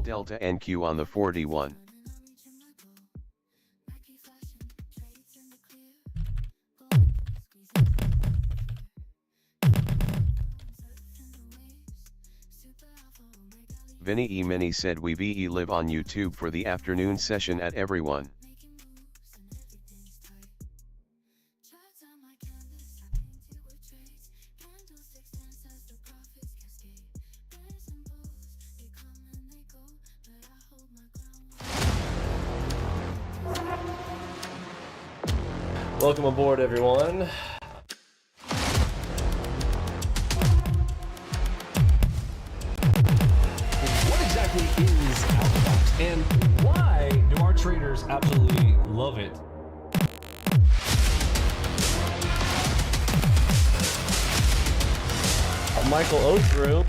Delta NQ on the 41. Vinny Emini said we be live on YouTube for the afternoon session at everyone. Welcome aboard, everyone. What exactly is Algo, and why do our traders absolutely love it? Michael Othrew.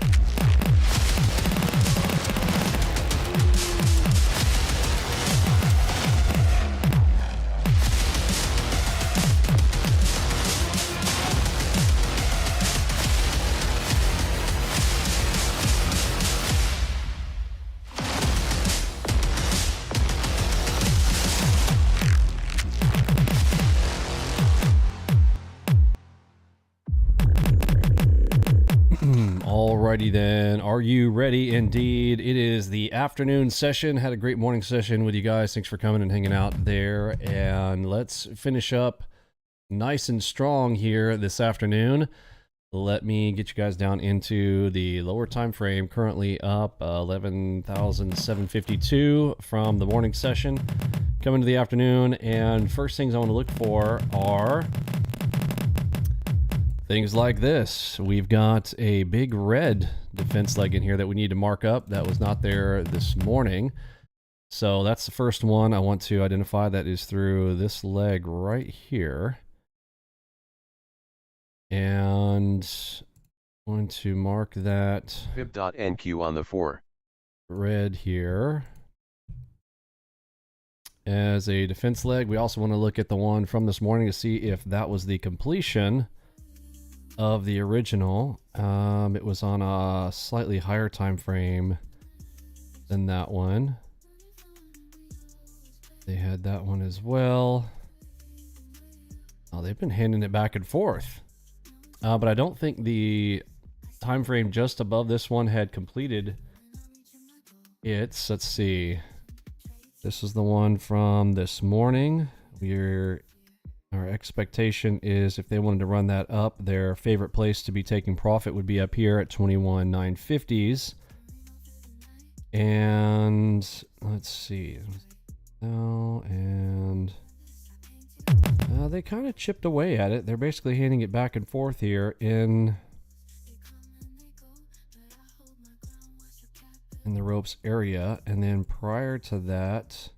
Alrighty then, are you ready? Indeed, it is the afternoon session. Had a great morning session with you guys. Thanks for coming and hanging out there. And let's finish up nice and strong here this afternoon. Let me get you guys down into the lower time frame. Currently up 11,752 from the morning session. Coming to the afternoon, and first things I want to look for are things like this. We've got a big red defense leg in here that we need to mark up. That was not there this morning. So that's the first one I want to identify. That is through this leg right here. And I'm going to mark that Fib.NQ on the 4. Red here as a defense leg. We also want to look at the one from this morning to see if that was the completion of the original. It was on a slightly higher time frame than that one. They had that one as well. Oh, they've been handing it back and forth. But I don't think the time frame just above this one had completed its. Let's see. This is the one from this morning. Our expectation is if they wanted to run that up, their favorite place to be taking profit would be up here at 21,950s. And let's see. Oh, and they kind of chipped away at it. They're basically handing it back and forth here in the ropes area. And then prior to that,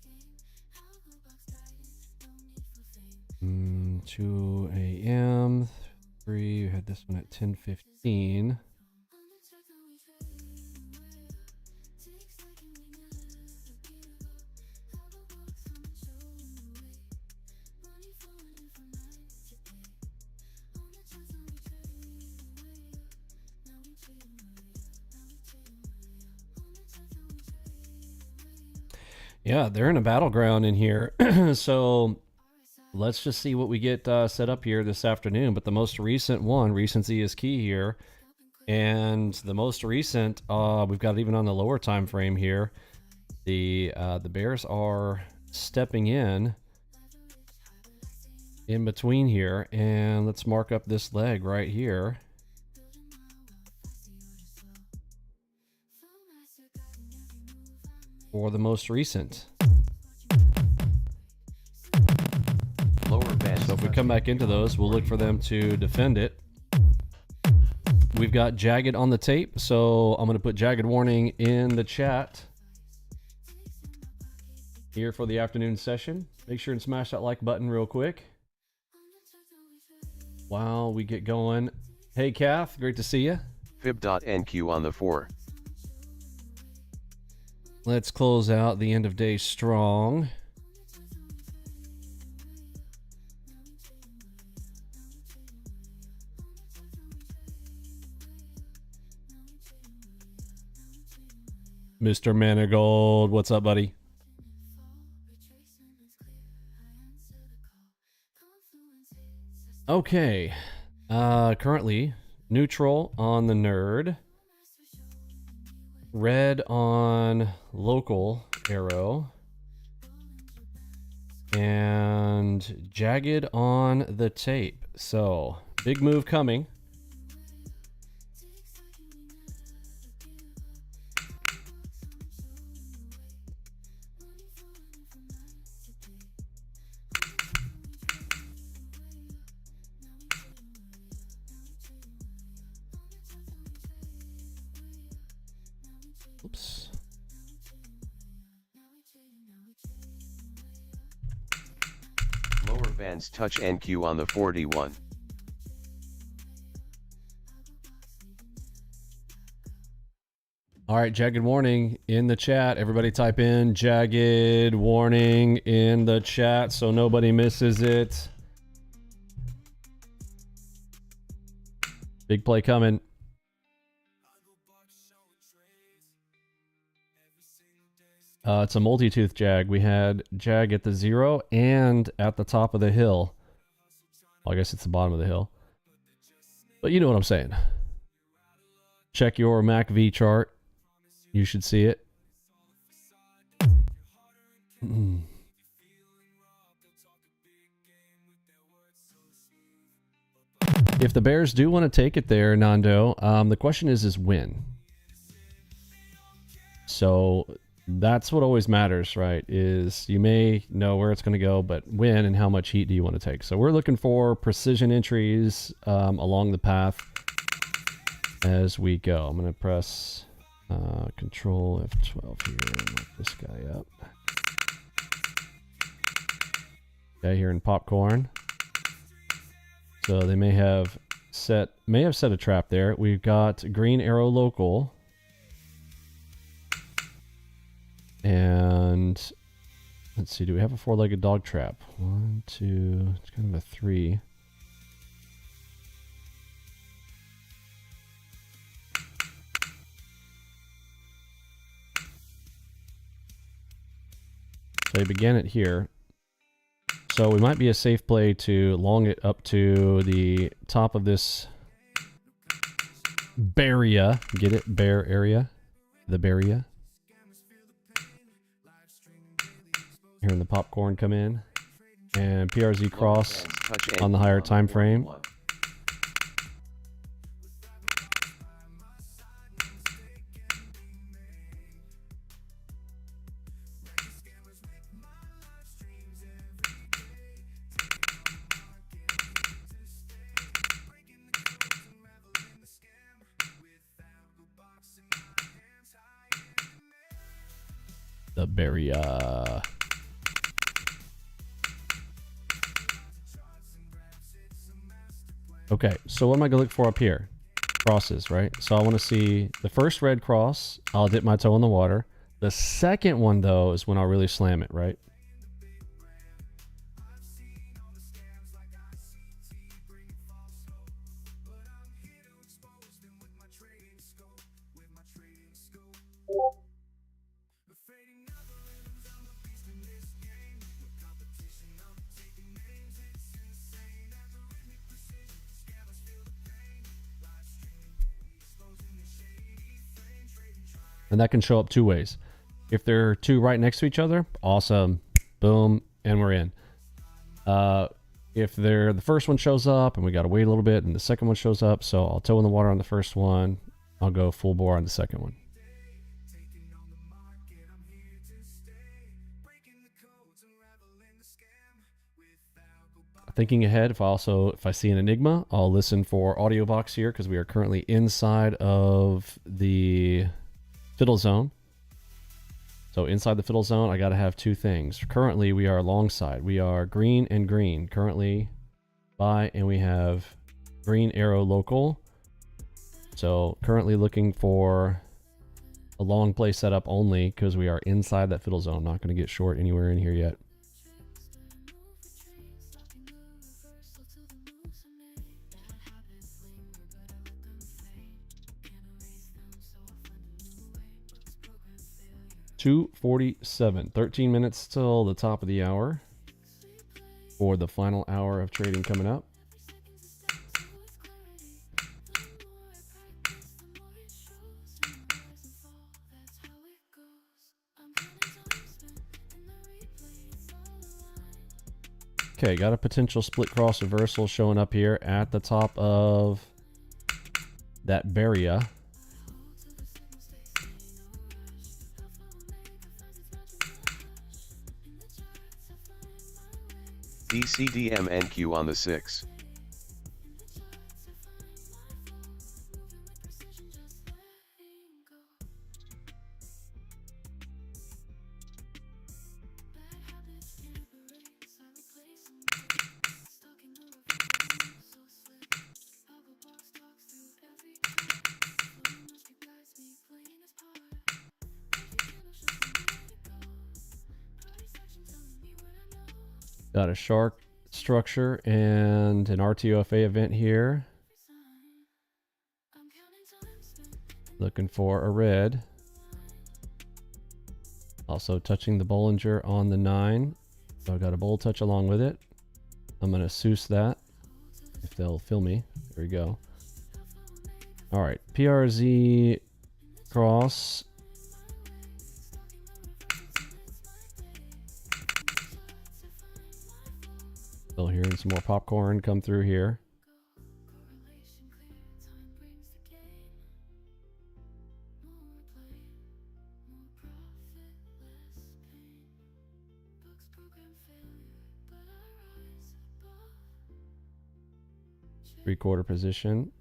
2 a.m. 3, we had this one at 10:15. Yeah, they're in a battleground in here. So let's just see what we get set up here this afternoon. But the most recent one, recency is key here. And the most recent, we've got it even on the lower time frame here. The bears are stepping in between here. And let's mark up this leg right here. For the most recent. So if we come back into those, we'll look for them to defend it. We've got Jagged on the tape, so I'm going to put Jagged warning in the chat here for the afternoon session. Make sure and smash that like button real quick while we get going. Hey, Kath, great to see you. Fib.NQ on the 4. Let's close out the end of day strong. Mr. Manigold, what's up, buddy? Okay. Currently, neutral on the nerd. Red on local arrow. And jagged on the tape. So, big move coming. Oops. Lower bands touch NQ on the 41. All right, jagged warning in the chat. Everybody type in jagged warning in the chat so nobody misses it. Big play coming. It's a multi-tooth jag. We had jag at the 0 and at the top of the hill. Well, I guess it's the bottom of the hill. But you know what I'm saying. Check your MACV chart. You should see it. If the Bears do want to take it there, Nando, the question is when? So that's what always matters, right? Is you may know where it's going to go, but when and how much heat do you want to take? So we're looking for precision entries along the path as we go. I'm going to press Control F12 here and lock this guy up. Okay, here in popcorn. So they may have set a trap there. We've got green arrow local. And let's see, do we have a four-legged dog trap? 1, 2, it's kind of a 3. So I began it here. So we might be a safe play to long it up to the top of this barrier. Get it? Bear area. The barrier. Hearing the popcorn come in. And PRZ cross on the higher time frame. The barrier. Okay, so what am I going to look for up here? Crosses, right? So I want to see the first red cross. I'll dip my toe in the water. The second one, though, is when I'll really slam it, right? And that can show up two ways. If they're two right next to each other, awesome. Boom, and we're in. If the first one shows up and we got to wait a little bit and the second one shows up, so I'll toe in the water on the first one. I'll go full bore on the second one. Thinking ahead, if I see an enigma, I'll listen for audio box here because we are currently inside of the fiddle zone. So inside the fiddle zone, I got to have two things. Currently, we are alongside. We are green and green. Currently, and we have green arrow local. So currently looking for a long play setup only because we are inside that fiddle zone. Not going to get short anywhere in here yet. 2:47. 13 minutes till the top of the hour for the final hour of trading coming up. Okay, got a potential split cross reversal showing up here at the top of that barrier. DCDMNQ on the 6. Got a shark structure and an RTOFA event here. Looking for a red. Also touching the Bollinger on the 9. So I got a bull touch along with it. I'm going to Seuss that if they'll fill me. There we go. All right, PRZ cross. Still hearing some more popcorn come through here. Three-quarter position.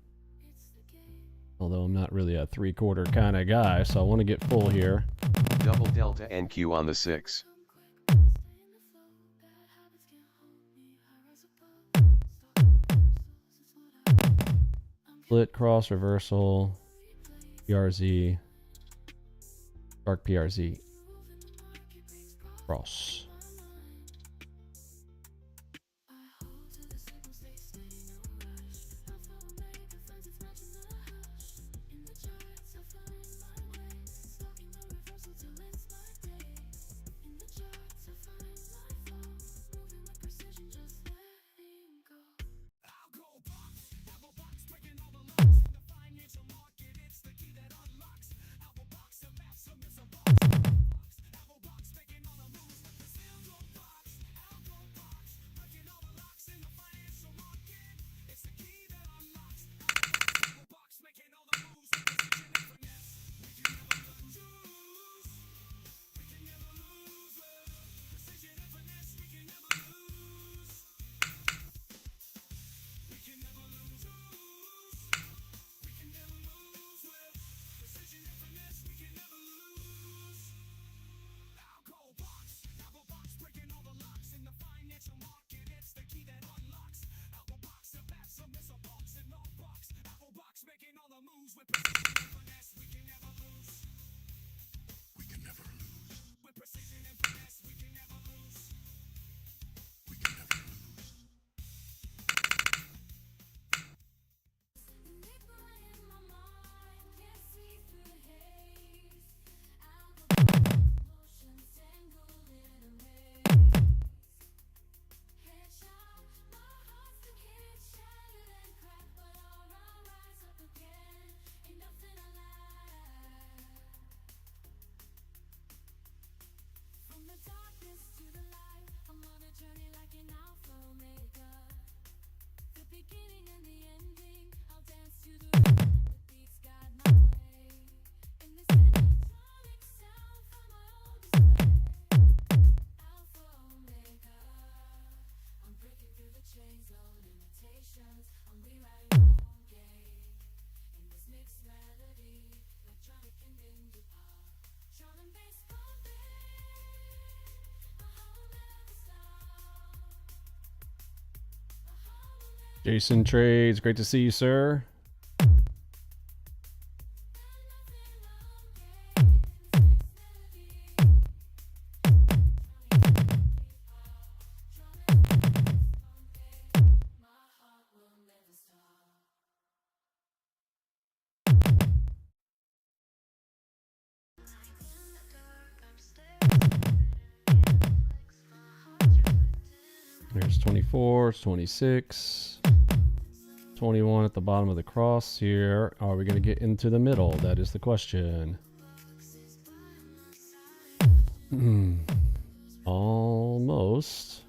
Although I'm not really a three-quarter kind of guy, so I want to get full here. Double Delta NQ on the 6. Split, cross, reversal, PRZ, dark PRZ, cross. Jason Trades, great to see you, sir. There's 24, it's 26, 21 at the bottom of the cross here. Are we going to get into the middle? That is the question. Almost.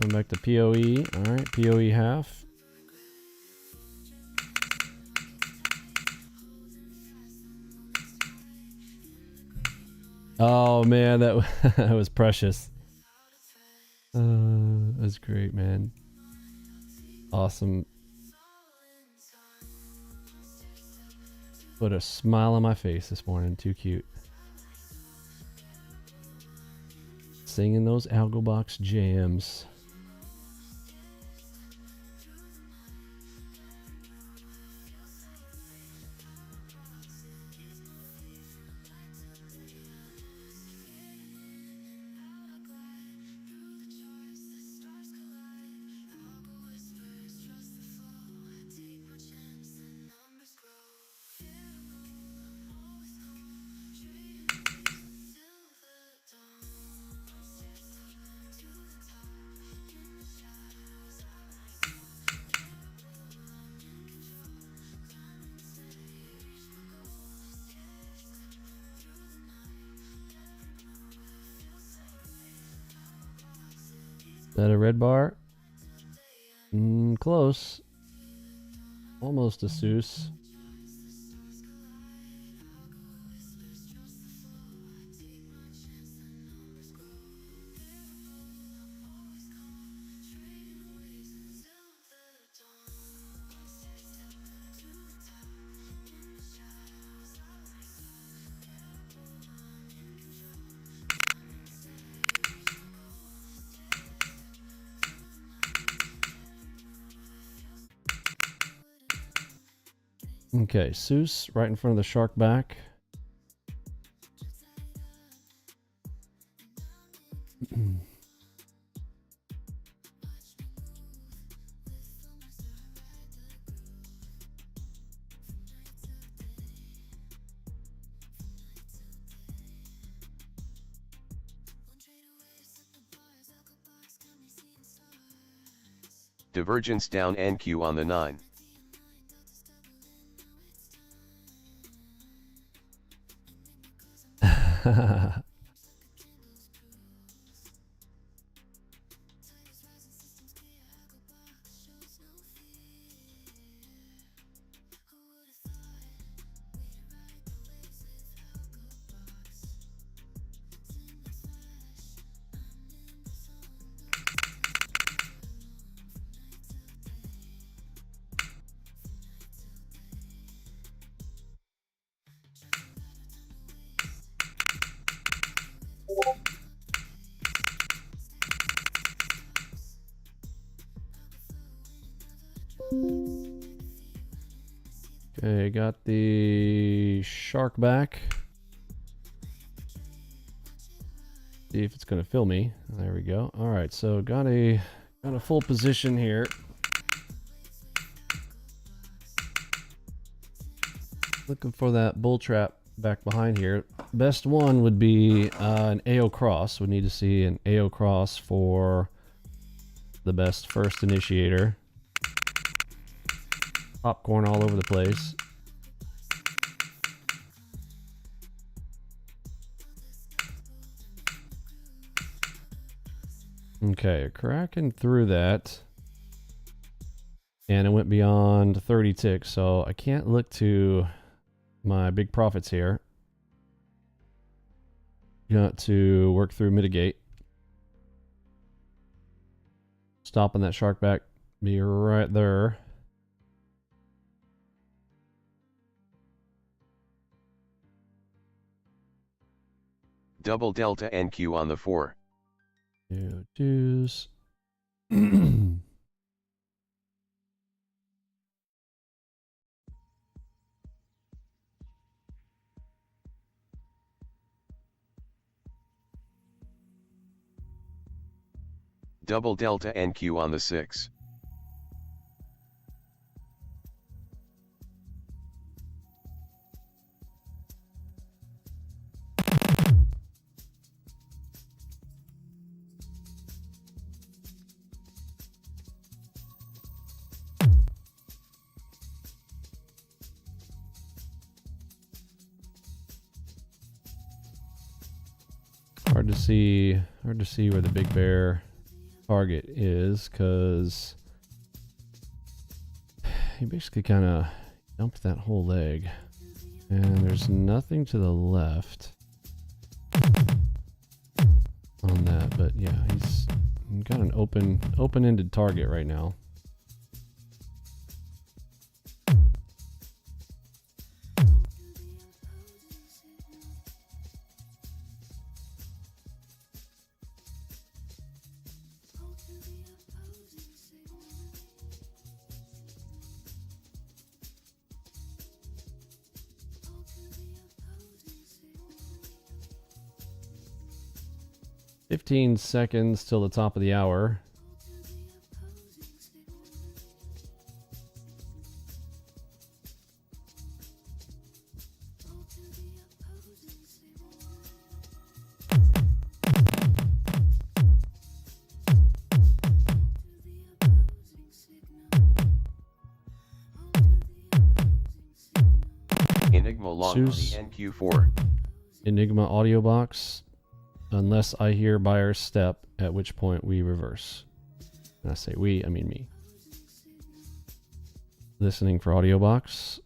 Going back to POE. All right, POE half. Oh man, that that was precious. That's great, man. Awesome. Put a smile on my face this morning. Too cute. Singing those Algo Box jams. Is that a red bar? Close. Almost a Seuss. Okay, Seuss right in front of the shark back. Divergence down NQ on the 9. Okay, got the shark back. See if it's gonna fill me. There we go. All right, so got a full position here. Looking for that bull trap back behind here. Best one would be an AO cross. We need to see an AO cross for the best first initiator. Popcorn all over the place. Okay, cracking through that. And it went beyond 30 ticks, so I can't look to my big profits here. Got to work through mitigate. Stopping that shark back. Be right there. Double delta NQ on the 4. Dues. Double delta NQ on the 6. Hard to see where the big bear target is, because he basically kind of dumped that whole leg, and there's nothing to the left on that. But yeah, he's got an open-ended target right now. $15 seconds till the top of the hour. Enigma long on the NQ4. Enigma audio box. Unless I hear buyer's step, at which point we reverse. And I say we, I mean me. Listening for audio box.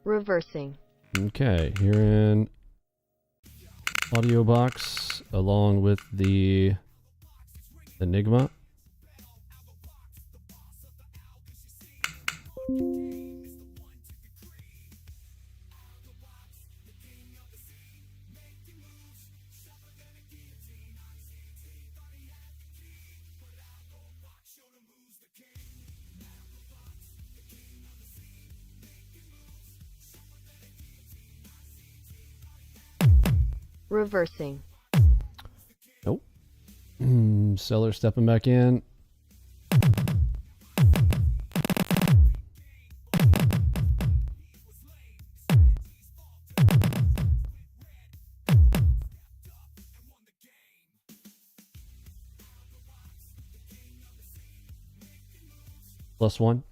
Reversing. Okay, here in audio box along with the Enigma. Reversing. Nope. Seller stepping back in. +1.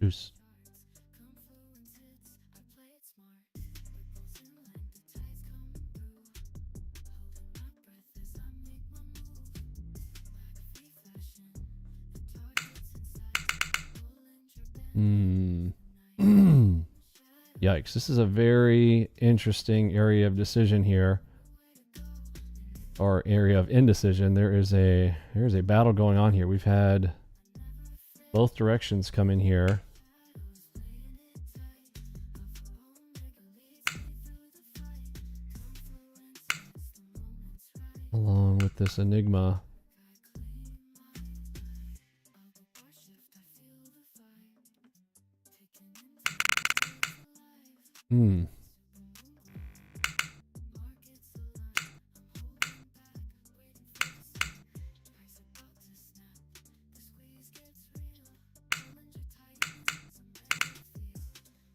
Deuce. Yikes, this is a very interesting area of decision here, or area of indecision. There's a battle going on here. We've had both directions come in here. Along with this enigma.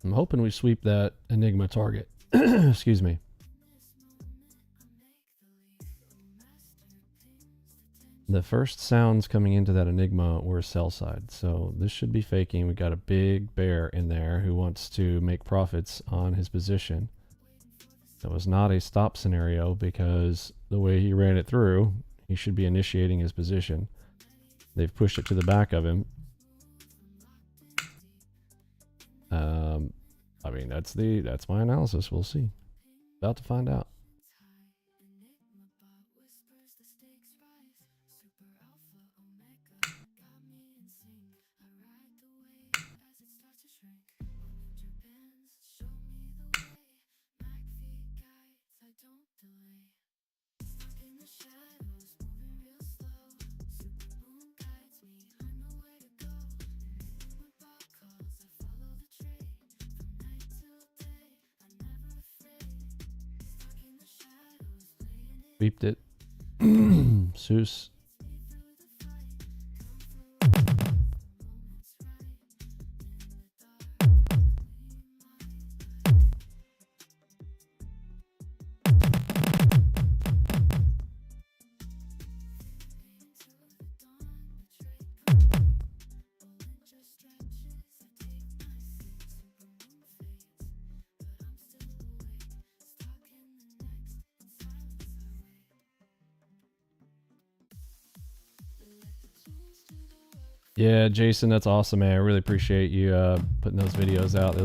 I'm hoping we sweep that enigma target. Excuse me. The first sounds coming into that enigma were sell side, so this should be faking. We got a big bear in there who wants to make profits on his position. That was not a stop scenario because the way he ran it through, he should be initiating his position. They've pushed it to the back of him. I mean, that's my analysis. We'll see. About to find out. Beeped it. Seuss. Yeah, Jason, that's awesome, man. I really appreciate you putting those videos out. They're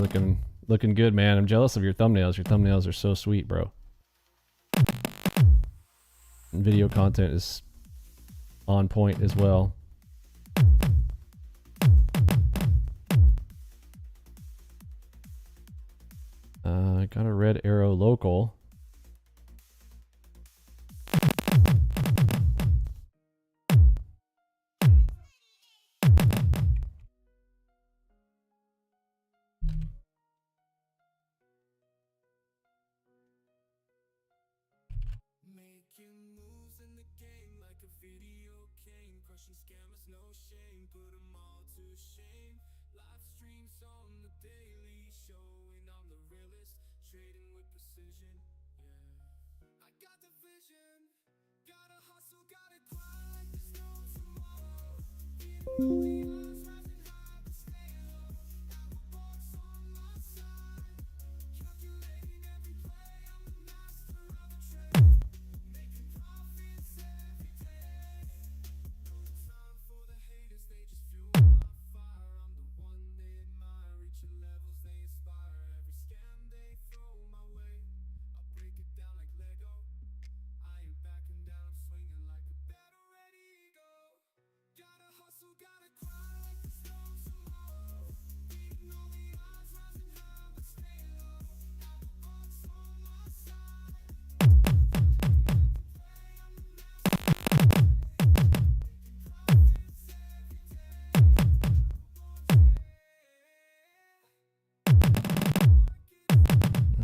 looking good, man. I'm jealous of your thumbnails. Your thumbnails are so sweet, bro. And video content is on point as well. Got a red arrow local.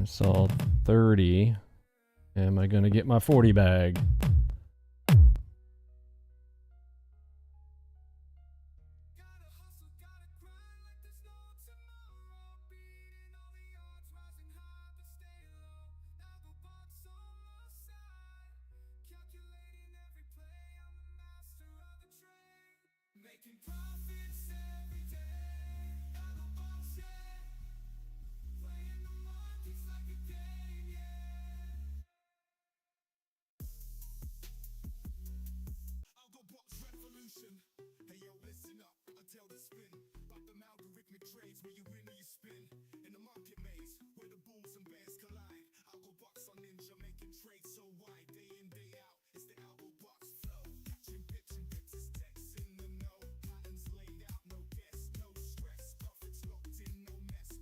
Saw 30. Am I going to get my 40 bag? Hey yo, listen up, I tell the spin about the algorithmic trades where you win or you spin in the market maze.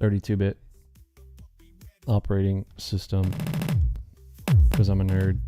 32-bit operating system because I'm a nerd.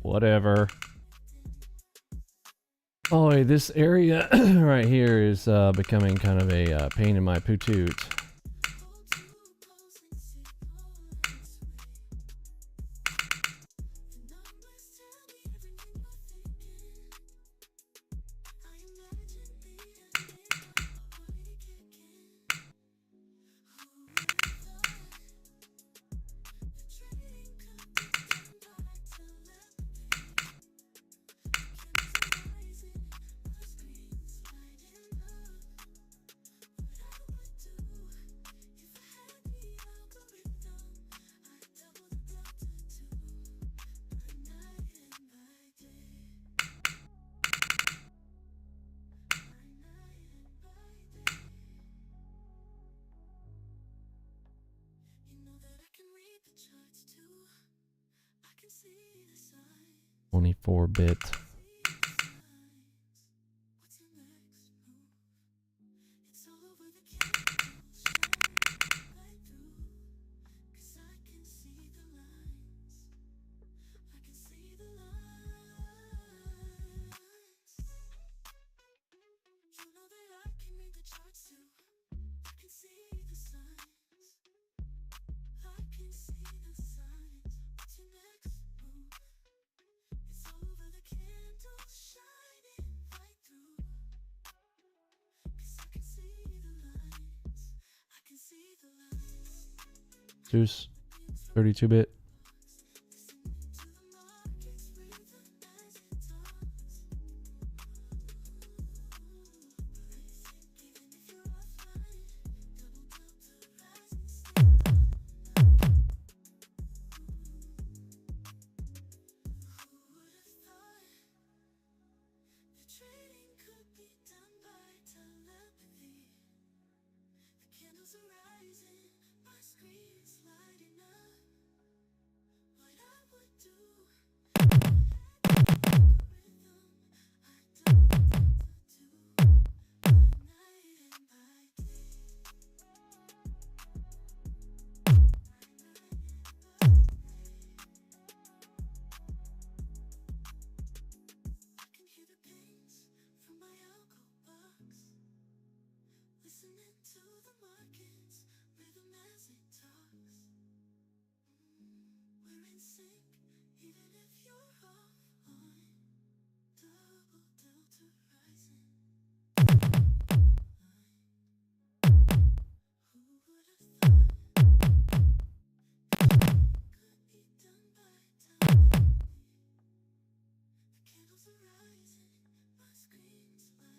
Whatever. Oh, this area right here is becoming kind of a pain in my pootoot. .24-bit. Juice, 32-bit.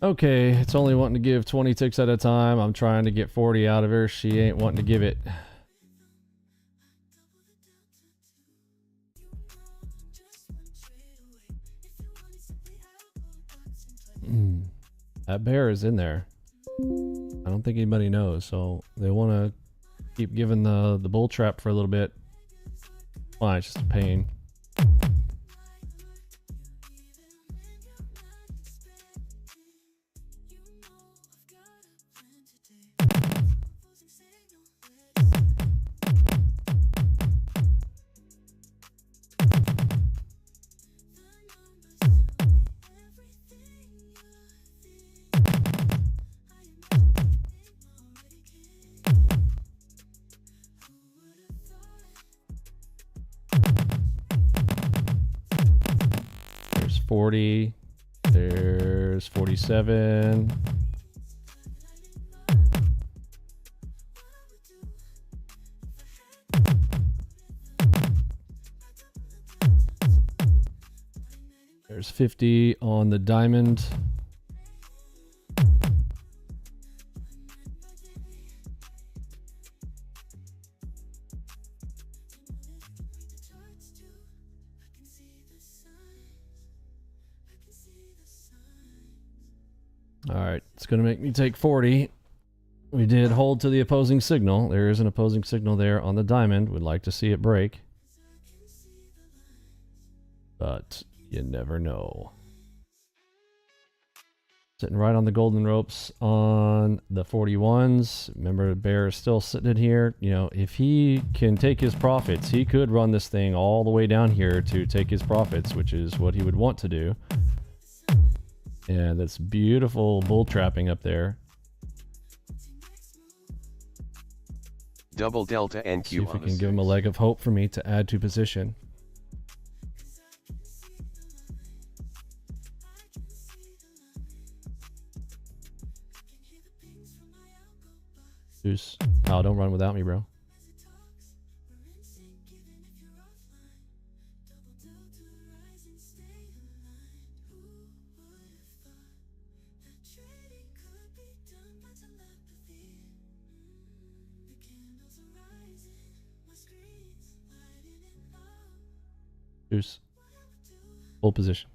Okay, it's only wanting to give 20 ticks at a time. I'm trying to get 40 out of her. She ain't wanting to give it. That bear is in there. I don't think anybody knows, so they want to keep giving the bull trap for a little bit. Fine, it's just a pain. There's 40. There's 47. There's 50 on the diamond. Alright, it's going to make me take 40. We did hold to the opposing signal. There is an opposing signal there on the diamond. Would like to see it break. But you never know. Sitting right on the golden ropes on the 41s. Remember, bear is still sitting in here. You know, if he can take his profits, he could run this thing all the way down here to take his profits, which is what he would want to do. And that's beautiful bull trapping up there. Double delta NQ. See if we can give him a leg of hope for me to add to position. Deuce. Oh, don't run without me, bro. Deuce. Full position.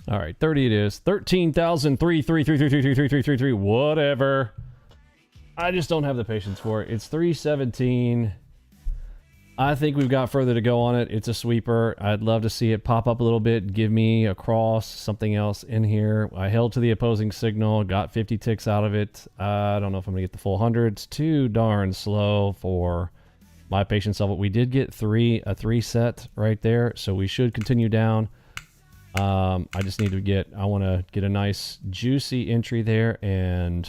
All right, 30 it is. 13,003, whatever. I just don't have the patience for it. It's 317. I think we've got further to go on it. It's a sweeper. I'd love to see it pop up a little bit, give me a cross, something else in here. I held to the opposing signal, got 50 ticks out of it. I don't know if I'm going to get the full 100. It's too darn slow for my patience level. We did get a 3 set right there, so we should continue down. I just need to I want to get a nice juicy entry there and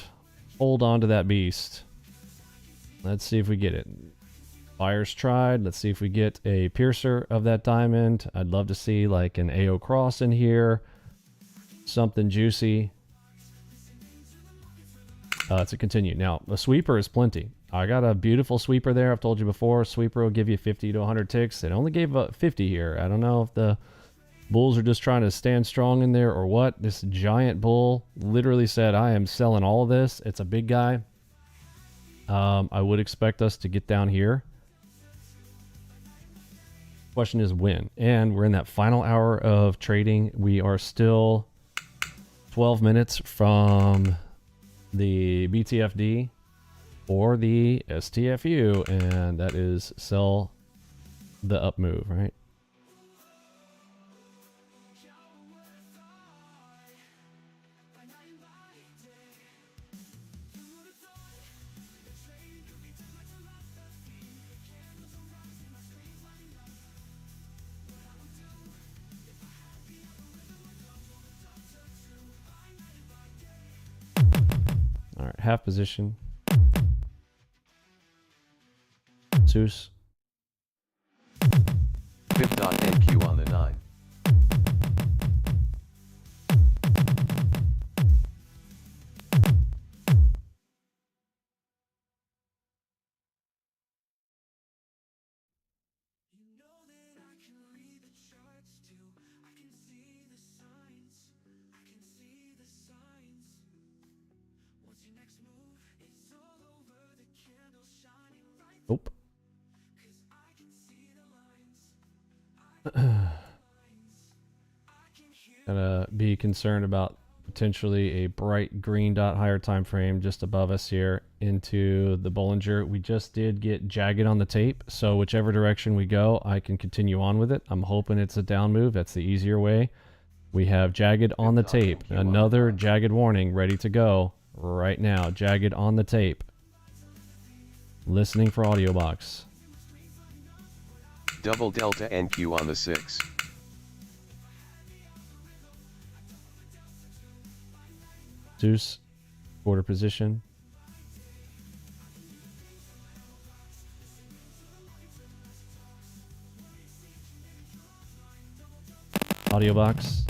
hold on to that beast. Let's see if we get it. Fire's tried. Let's see if we get a piercer of that diamond. I'd love to see like an AO cross in here. Something juicy. To continue. Now, a sweeper is plenty. I got a beautiful sweeper there. I've told you before, sweeper will give you 50 to 100 ticks. It only gave 50 here. I don't know if the bulls are just trying to stand strong in there or what. This giant bull literally said, I am selling all of this. It's a big guy. I would expect us to get down here. Question is when. And we're in that final hour of trading. We are still 12 minutes from the BTFD or the STFU, and that is sell the up move, right? All right, half position. Zeus. Pip.NQ on the 9. Nope. Gotta be concerned about potentially a bright green dot higher time frame just above us here into the Bollinger. We just did get jagged on the tape, so whichever direction we go, I can continue on with it. I'm hoping it's a down move. That's the easier way. We have jagged on the tape. Another jagged warning ready to go right now. Jagged on the tape. Listening for audio box. Double delta NQ on the 6. Zeus, quarter position. Audio box.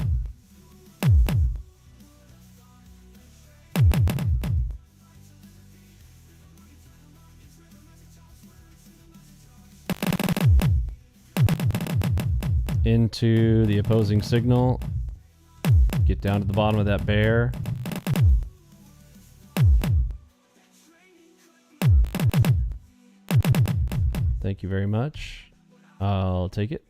Into the opposing signal. Get down to the bottom of that bear. Thank you very much. I'll take it.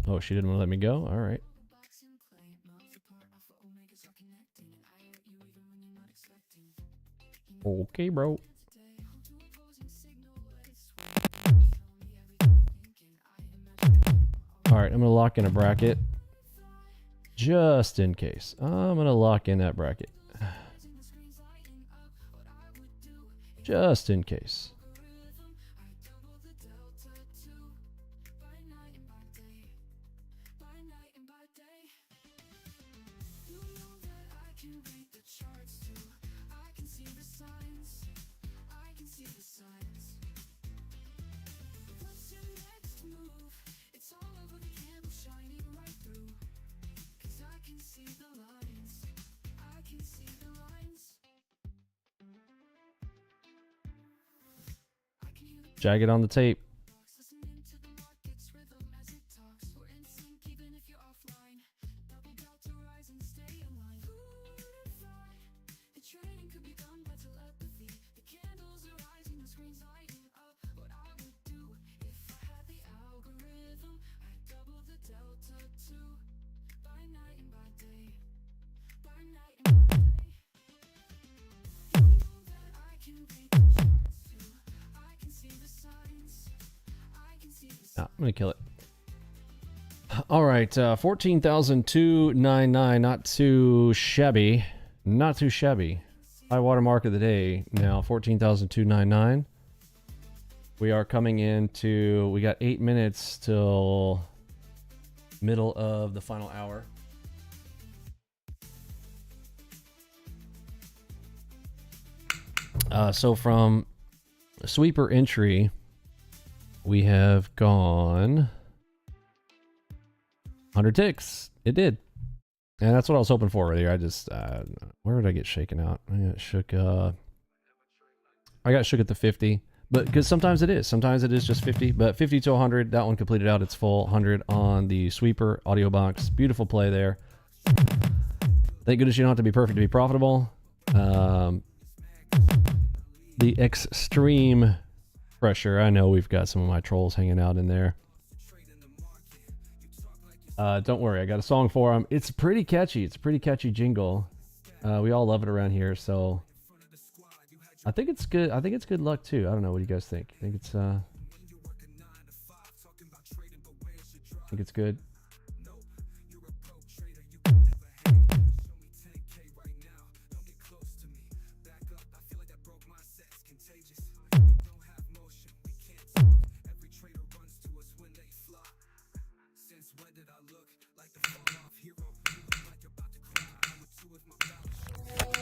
Oh, she didn't want to let me go? All right. Okay, bro. All right, I'm going to lock in a bracket just in case. I'm going to lock in that bracket just in case. Jagged on the tape. I'm gonna kill it. All right, 14,299. Not too shabby. Not too shabby. High water mark of the day now. 14,299. We are coming into. We got 8 minutes till middle of the final hour. So from sweeper entry, we have gone 100 ticks. It did. And that's what I was hoping for earlier. I just, where did I get shaken out? I got shook at the 50. But because sometimes it is just 50, but 50 to 100, that one completed out its full 100 on the sweeper audio box. Beautiful play there. Thank goodness you don't have to be perfect to be profitable. The extreme pressure. I know we've got some of my trolls hanging out in there. Don't worry, I got a song for them. It's pretty catchy. It's a pretty catchy jingle. We all love it around here, so I think it's good. I think it's good luck too. I don't know. What do you guys think? I think it's good.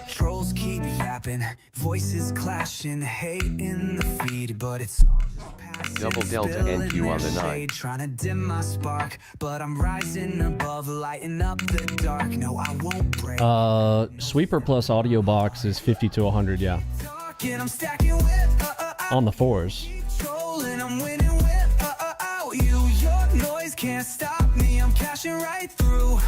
Trolls keep yapping, voices clashing, hate in the feed, but it's all just passive. Double Delta NQ on the 9. Trying to dim my spark, but I'm rising above, lighting up the dark. No, I won't break. Sweeper plus audio box is 50 to 100, yeah. Talking, I'm stacking with, On the fours. trolling, I'm winning with, you. Your noise can't stop me, I'm cashing right through.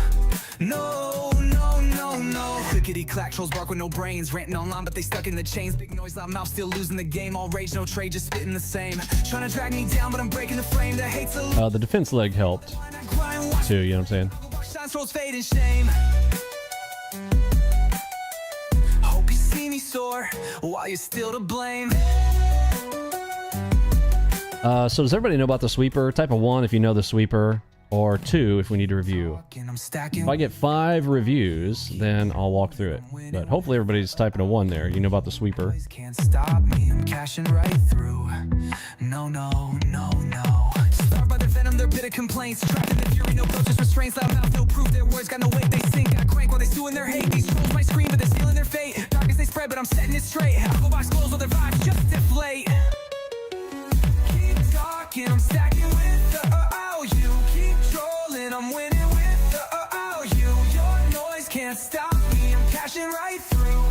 No, no, no, no. Clickety clack, trolls bark with no brains, ranting online, but they stuck in the chains. Big noise, loud mouth, still losing the game. All rage, no trade, just spitting the same. Trying to drag me down, but I'm breaking the frame. The hate's a The defense leg helped too, you know what I'm saying? shines, trolls fade in shame. Hope you see me soar while you're still to blame. So does everybody know about the sweeper? Type of 1 if you know the sweeper, or 2 if we need a review. I'm stacking. If I get 5 reviews, then I'll walk through it. But hopefully everybody's typing a 1 there. You know about the sweeper. Can't stop me, I'm cashing right through. No, no, no, no. Starved by their venom, their bitter complaints. Trapped in the fury, no just restraints. Loud mouth, no proof, their words got no weight. They sink, I crank while they stew in their hate. These trolls might scream, but they're stealing their fate. Dark as they spread, but I'm setting it straight. Algo box close while their vibes just deflate. Keep talking, I'm stacking with you. Keep trolling, I'm winning with you. Your noise can't stop me, I'm cashing right through.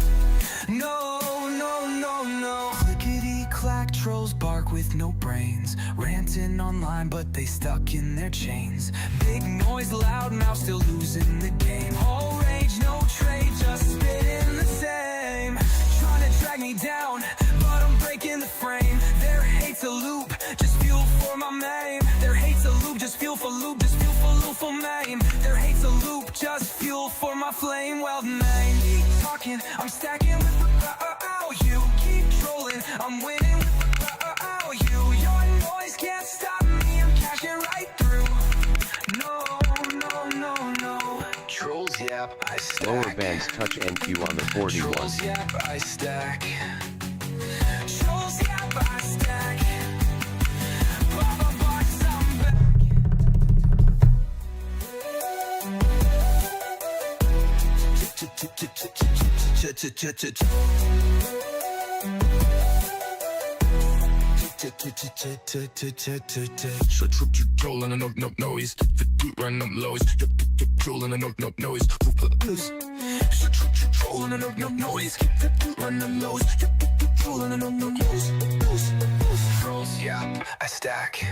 No, no, no, no. Clickety clack, trolls bark with no brains, ranting online, but they stuck in their chains. Big noise, loud mouth, still losing the game. All rage, no trade, just spitting the same. Trying to drag me down, but I'm breaking the frame. Their hate's a loop, just fuel for my name. Their hate's a loop, just fuel for loop, just fuel for loop for name. Their hate's a loop, just fuel for my flame. Well, name. Keep talking, I'm stacking with you. Keep trolling, I'm winning with you. Your noise can't stop me, I'm cashing right through. No, no, no, no. Trolls yap, I stack. Lower bands touch NQ on the 41. Trolls yap, I stack. Trolls yap, I stack. Baba box, I'm back. Trolling and no noise, run up lows. Trolling and no noise. Trolling and no noise, run up lows. Trolling and no noise. Trolls, yeah, I stack.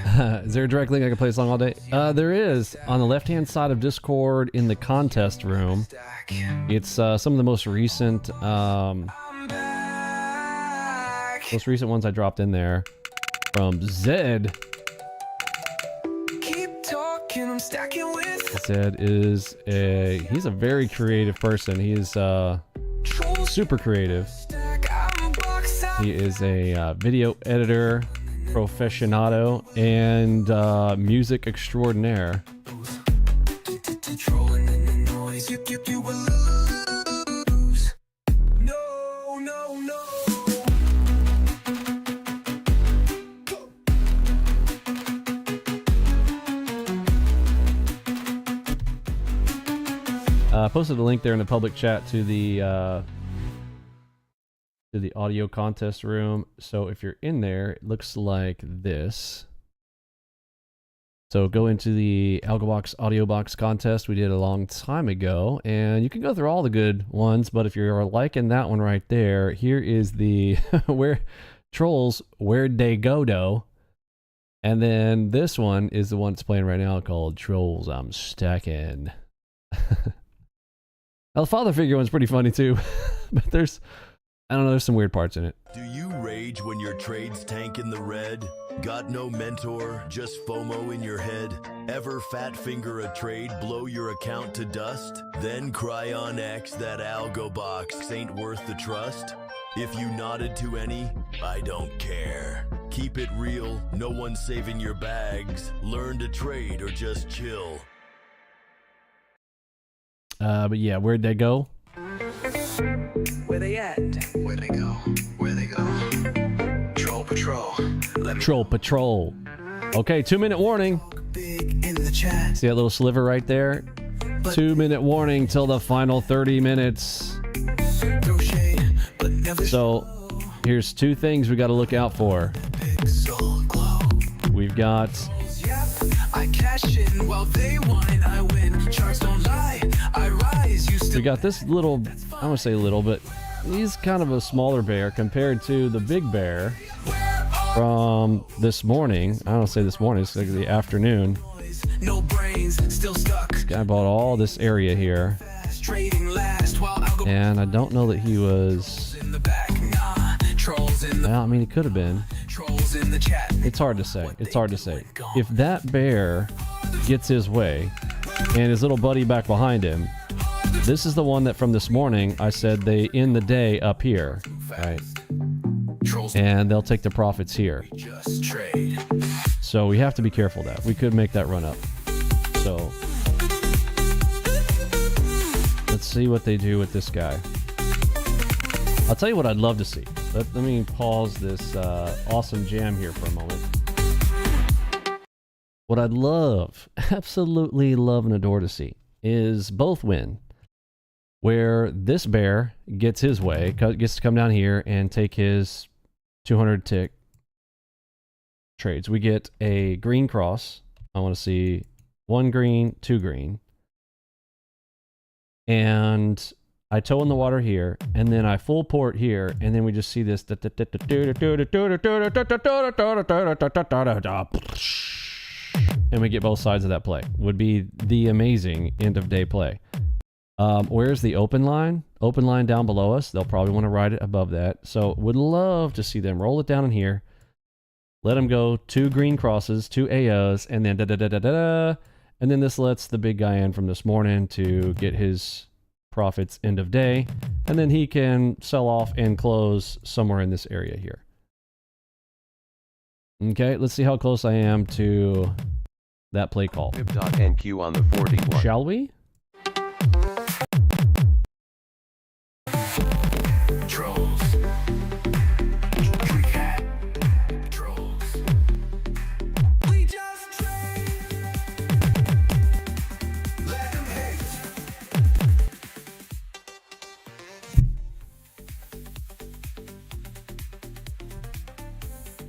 Is there a direct link I can play a song all day? There is. On the left-hand side of Discord in the contest room. It's some of the most recent ones I dropped in there. From Zed. Keep talking, I'm stacking with. Zed is he's a very creative person. He is super creative. He is a video editor, professionado, and music extraordinaire. Trolling in the noise, you will lose. No, no, no. I posted a link there in the public chat to the audio contest room. So if you're in there, it looks like this. So go into the Algo Box audio box contest we did a long time ago, and you can go through all the good ones. But if you're liking that one right there, here is the where Trolls, Where'd They Go, though? And then this one is the one that's playing right now called Trolls, I'm Stacking. Now, the father figure one's pretty funny too. But there's, I don't know, there's some weird parts in it. Do you rage when your trades tank in the red? Got no mentor, just FOMO in your head? Ever fat finger a trade, blow your account to dust? Then cry on X that Algo box ain't worth the trust? If you nodded to any, I don't care. Keep it real, no one's saving your bags. Learn to trade or just chill. But yeah, where'd they go? Where they at? Where they go? Where they go? Troll patrol. Let me Troll Patrol. Okay, 2-minute warning. big in the chat. See that little sliver right there? 2-minute warning till the final 30 minutes. Throw shade, but never So here's 2 things we got to look out for. pixel glow. We've got Yep, I cash in while they whine. I win. Charts don't lie. I rise. You still we got this little, I won't say little, but he's kind of a smaller bear compared to the big bear from this morning. I don't say this morning, it's like the afternoon. noise. No brains. Still stuck. Guy bought all this area here, Fast trading last while Algo and I don't know that he was, in the back. Nah, trolls in the well, I mean, he could have been. trolls in the chat. It's hard to say. It's hard to say. If that bear gets his way and his little buddy back behind him, this is the one that from this morning I said they end the day up here, right? Trolls And they'll take the profits here. just trade. So we have to be careful of that. We could make that run up. So let's see what they do with this guy. I'll tell you what I'd love to see. Let me pause this awesome jam here for a moment. What I'd love, absolutely love and adore to see is both win. Where this bear gets his way, gets to come down here and take his 200 tick trades. We get a green cross. I want to see 1 green, 2 green. And I toe in the water here, and then I full port here, and then we just see this. And we get both sides of that play. Would be the amazing end of day play. Where's the open line? Open line down below us. They'll probably want to ride it above that. So would love to see them roll it down in here. Let them go 2 green crosses, 2 AOs, and then da-da-da-da-da-da. And then this lets the big guy in from this morning to get his profits end of day. And then he can sell off and close somewhere in this area here. Okay, let's see how close I am to that play call. Pip.NQ on the 41. Shall we? Trolls. Cat. Trolls. We just trade. Let them hate.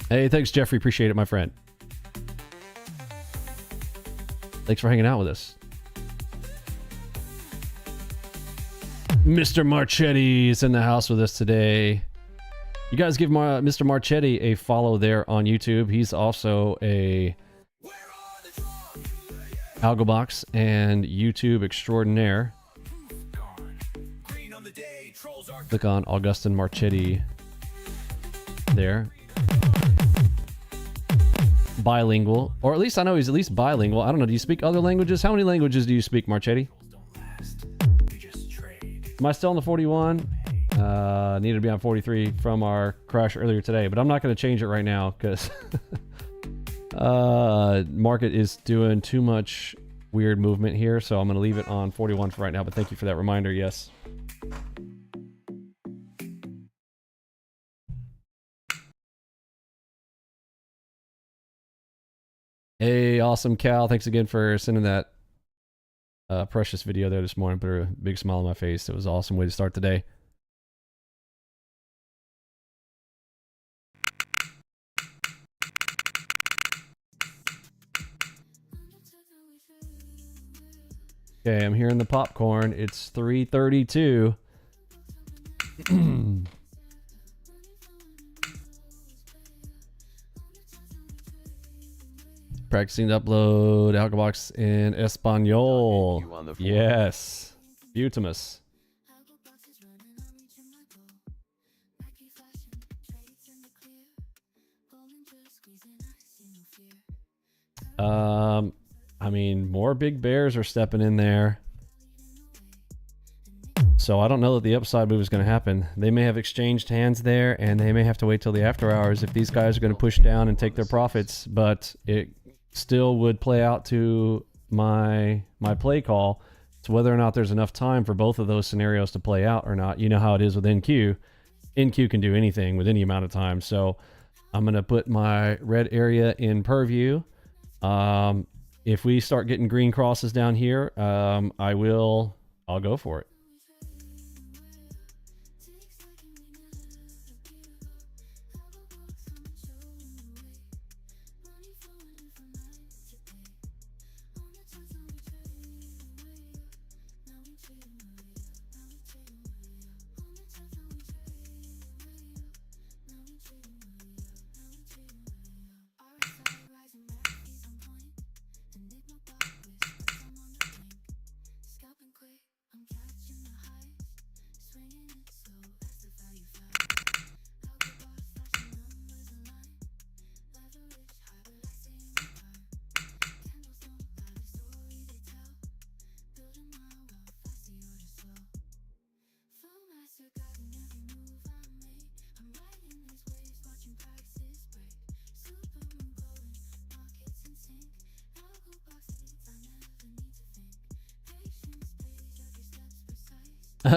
Hey, thanks, Jeffrey. Appreciate it, my friend. Thanks for hanging out with us. Mr. Marchetti is in the house with us today. You guys give Mr. Marchetti a follow there on YouTube. He's also a Algo Box and YouTube extraordinaire. Click on Augustin Marchetti there. Bilingual, or at least I know he's at least bilingual. I don't know. Do you speak other languages? How many languages do you speak, Marchetti? Am I still on the 41? Needed to be on 43 from our crash earlier today, but I'm not going to change it right now because market is doing too much weird movement here, so I'm going to leave it on 41 for right now. But thank you for that reminder. Yes. Hey, awesome Cal. Thanks again for sending that precious video there this morning. Put a big smile on my face. It was an awesome way to start the day. Okay, I'm hearing the popcorn. It's 3:32. Practicing to upload Algobox in Espanol. NQ on the forum. Yes. Beautimus. I mean, more big bears are stepping in there. So I don't know that the upside move is going to happen. They may have exchanged hands there, and they may have to wait till the after hours if these guys are going to push down and take their profits. But it still would play out to my play call. It's whether or not there's enough time for both of those scenarios to play out or not. You know how it is with NQ. NQ can do anything with any amount of time. So I'm going to put my red area in purview. If we start getting green crosses down here, I'll go for it.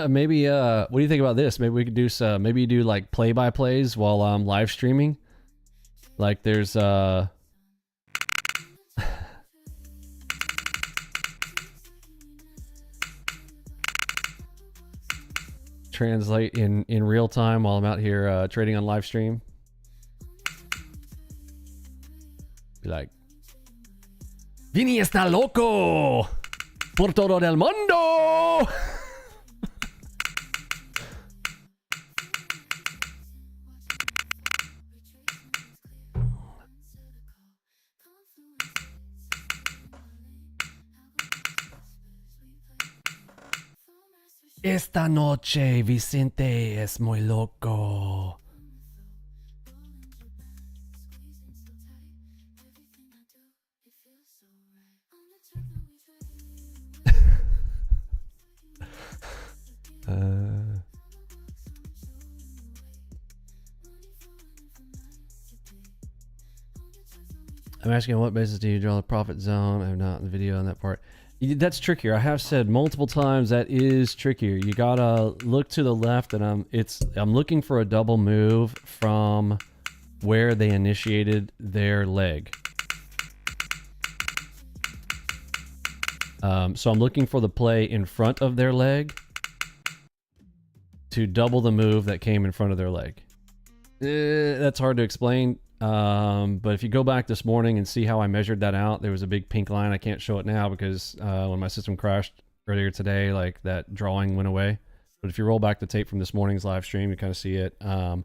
Maybe what do you think about this? Maybe we could do some, maybe you do like play-by-plays while I'm live streaming. Like there's translate in real time while I'm out here trading on live stream. Be like, Vinny está loco por todo el mundo. Esta noche Vicente es muy loco. I'm asking on what basis do you draw the profit zone? I have not in the video on that part. That's trickier. I have said multiple times that is trickier. You gotta look to the left, and I'm looking for a double move from where they initiated their leg. So I'm looking for the play in front of their leg to double the move that came in front of their leg. That's hard to explain. But if you go back this morning and see how I measured that out, there was a big pink line. I can't show it now because when my system crashed earlier today, like that drawing went away. But if you roll back the tape from this morning's live stream, you kind of see it. I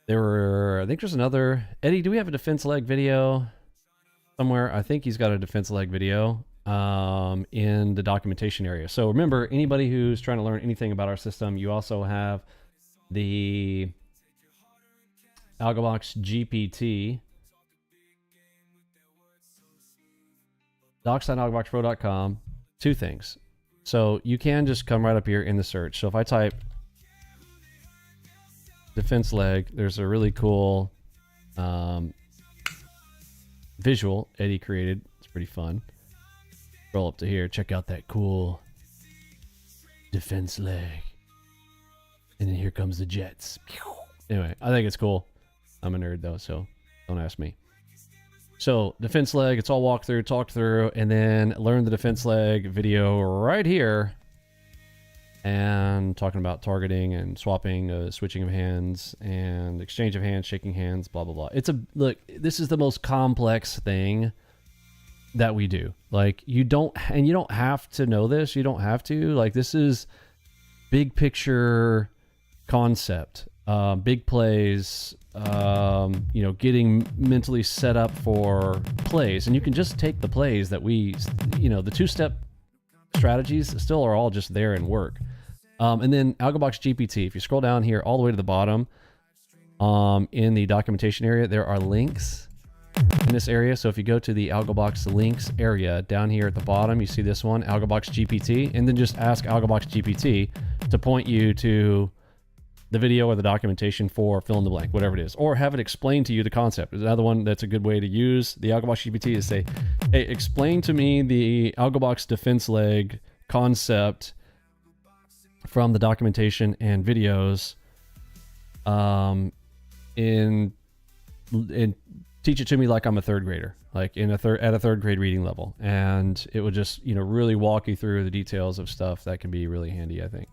think there's another. Eddie, do we have a defense leg video somewhere? I think he's got a defense leg video in the documentation area. So remember, anybody who's trying to learn anything about our system, you also have the Algobox GPT, docs.algoboxpro.com. Two things. So you can just come right up here in the search. So if I type defense leg, there's a really cool visual Eddie created. It's pretty fun. Scroll up to here. Check out that cool defense leg. And then here comes the jets. Anyway, I think it's cool. I'm a nerd though, so don't ask me. So defense leg, it's all walk through, talk through, and then learn the defense leg video right here. And talking about targeting and swapping, switching of hands and exchange of hands, shaking hands, blah, blah, blah. Look, this is the most complex thing that we do. Like you don't have to know this. You don't have to. Like this is big picture concept. big plays, you know, getting mentally set up for plays. And you can just take the plays that we, you know, the two-step strategies still are all just there and work. And then AlgoBox GPT, if you scroll down here all the way to the bottom, in the documentation area, there are links in this area. So if you go to the AlgoBox links area down here at the bottom, you see this one, AlgoBox GPT, and then just ask AlgoBox GPT to point you to the video or the documentation for fill in the blank, whatever it is, or have it explain to you the concept. Another one that's a good way to use the AlgoBox GPT is say, hey, explain to me the AlgoBox defense leg concept from the documentation and videos, and teach it to me like I'm a third grader, like at a third grade reading level. And it would just, you know, really walk you through the details of stuff that can be really handy, I think.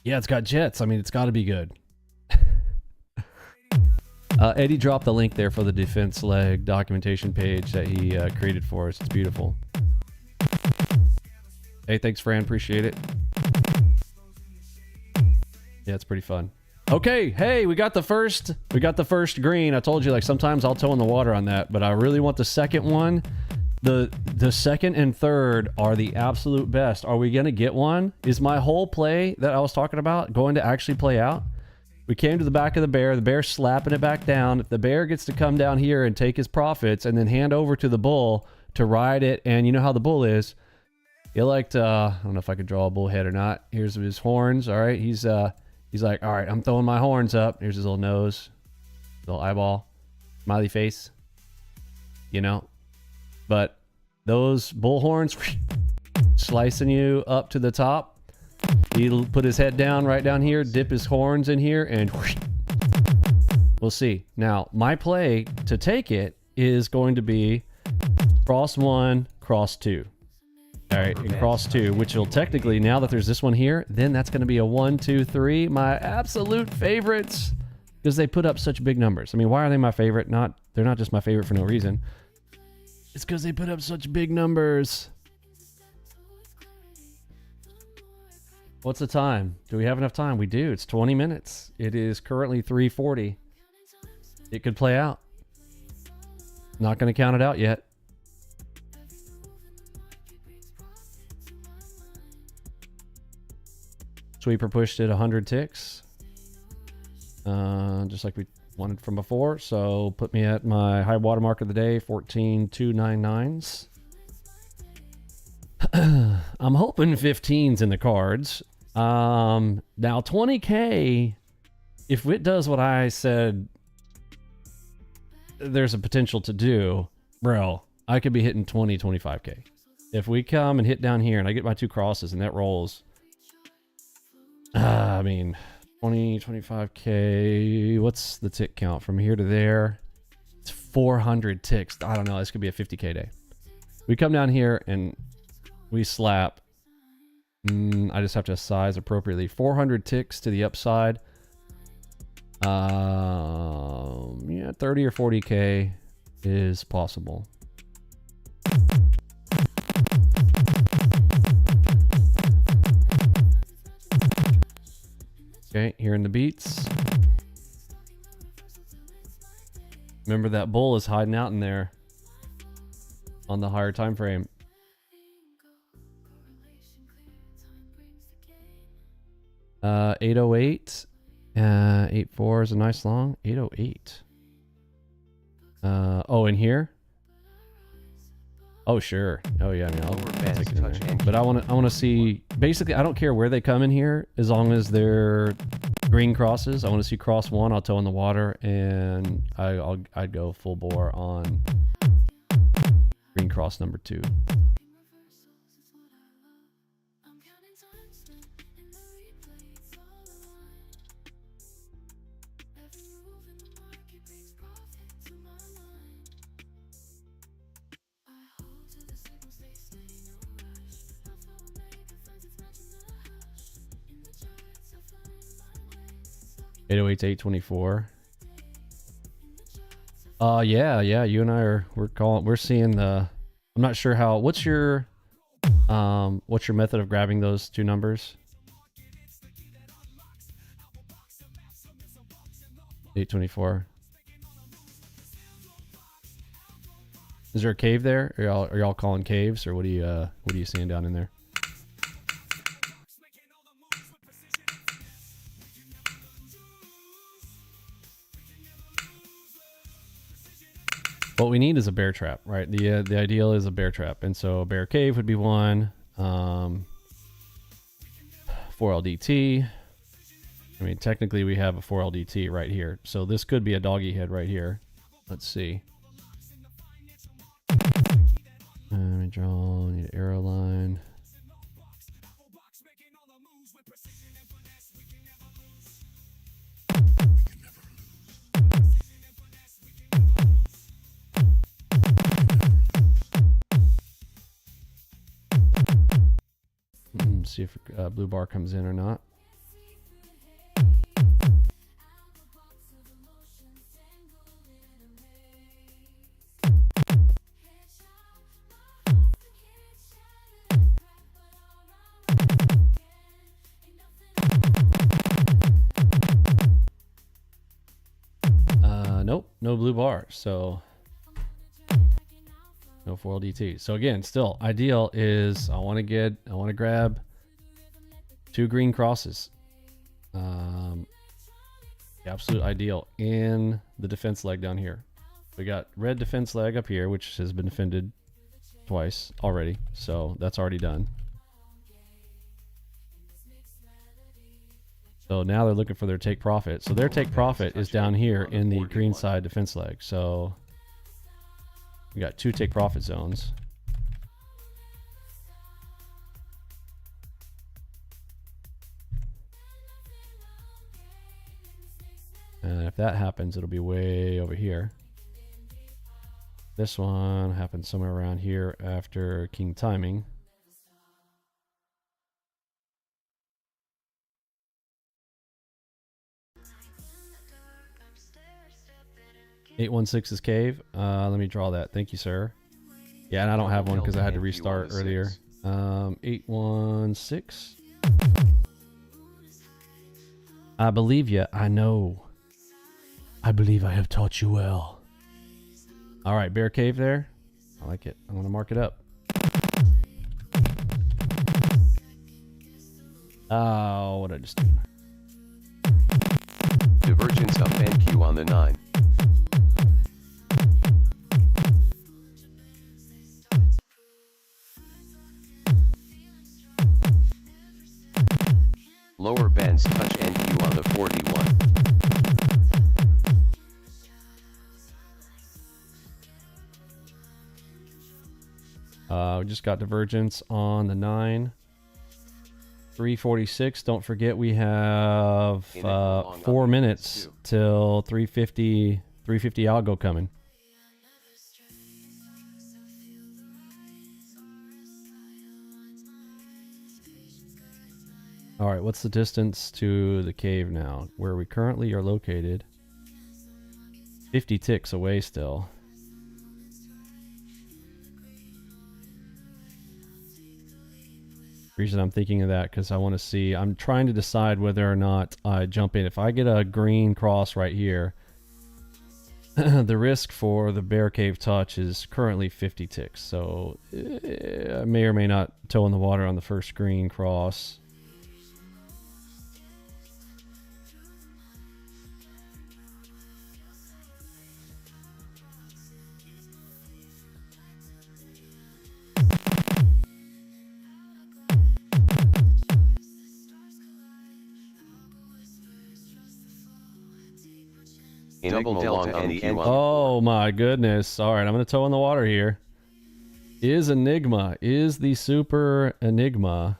Yeah, it's got jets. I mean, it's got to be good. Eddie dropped the link there for the defense leg documentation page that he created for us. It's beautiful. Hey, thanks, Fran. Appreciate it. Yeah, it's pretty fun. Okay, hey, we got the first green. I told you, like, sometimes I'll toe in the water on that, but I really want the second one. The second and third are the absolute best. Are we gonna get one? Is my whole play that I was talking about going to actually play out? We came to the back of the bear's slapping it back down. If the bear gets to come down here and take his profits and then hand over to the bull to ride it, and you know how the bull is, he liked, I don't know if I could draw a bull head or not. Here's his horns. All right, he's like, all right, I'm throwing my horns up. Here's his little nose, little eyeball, smiley face, you know. But those bull horns slicing you up to the top. He'll put his head down right down here, dip his horns in here, and we'll see. Now, my play to take it is going to be cross 1, cross 2. All right, and cross 2, which will technically, now that there's this one here, then that's going to be a 1, 2, 3. My absolute favorites, because they put up such big numbers. I mean, why are they my favorite? They're not just my favorite for no reason. It's because they put up such big numbers. What's the time? Do we have enough time? We do. It's 20 minutes. It is currently 3:40. It could play out. Not going to count it out yet. Sweeper pushed it 100 ticks. Just like we wanted from before. So put me at my high water mark of the day, 14,299s. I'm hoping 15's in the cards. Now 20K, if it does what I said there's a potential to do, bro, I could be hitting 20, 25K. If we come and hit down here and I get my 2 crosses and that rolls, I mean, 20, 25K, what's the tick count from here to there? It's 400 ticks. I don't know, this could be a 50K day. We come down here and we slap. I just have to size appropriately. 400 ticks to the upside. Yeah, 30 or 40K is possible. Okay, hearing the beats. Remember that bull is hiding out in there on the higher time frame. 808. 84 is a nice long. 808. Oh, in here? Oh, sure. Oh, yeah. I mean, I'll take it in there. But I want to see. Basically, I don't care where they come in here as long as they're green crosses. I want to see cross 1. I'll toe in the water, and I'd go full bore on green cross number 2. $808 to $824. Yeah, you and I we're seeing the, I'm not sure how, what's your method of grabbing those two numbers? 824. Is there a cave there? Are y'all calling caves, or what are you seeing down in there? What we need is a bear trap, right? The ideal is a bear trap, and so a bear cave would be one. 4LDT. I mean, technically we have a 4LDT right here, so this could be a doggy head right here. Let's see. Let me draw. Need an arrow line. See if blue bar comes in or not. Nope, no blue bar, so no 4LDT. So again, still ideal is I want to grab 2 green crosses. The absolute ideal in the defense leg down here. We got red defense leg up here, which has been defended twice already, so that's already done. So now they're looking for their take profit. So their take profit is down here in the green side defense leg. So we got 2 take profit zones. And if that happens, it'll be way over here. This one happens somewhere around here after king timing. .816 is cave. Let me draw that. Thank you, sir. Yeah, and I don't have one because I had to restart earlier. 816. I believe you. I know. I believe I have taught you well. All right, bear cave there. I like it. I'm going to mark it up. Oh, what did I just do? Divergence up NQ on the 9. Lower bands touch NQ on the 41. We just got divergence on the 9. 346. Don't forget we have 4 minutes till 350 algo coming. All right, what's the distance to the cave now? Where we currently are located. 50 ticks away still. The reason I'm thinking of that because I want to see, I'm trying to decide whether or not I jump in. If I get a green cross right here, the risk for the bear cave touch is currently 50 ticks. So I may or may not toe in the water on the first green cross. Double delta NQ on. Oh my goodness. All right, I'm going to toe in the water here. Is Enigma, is the super Enigma,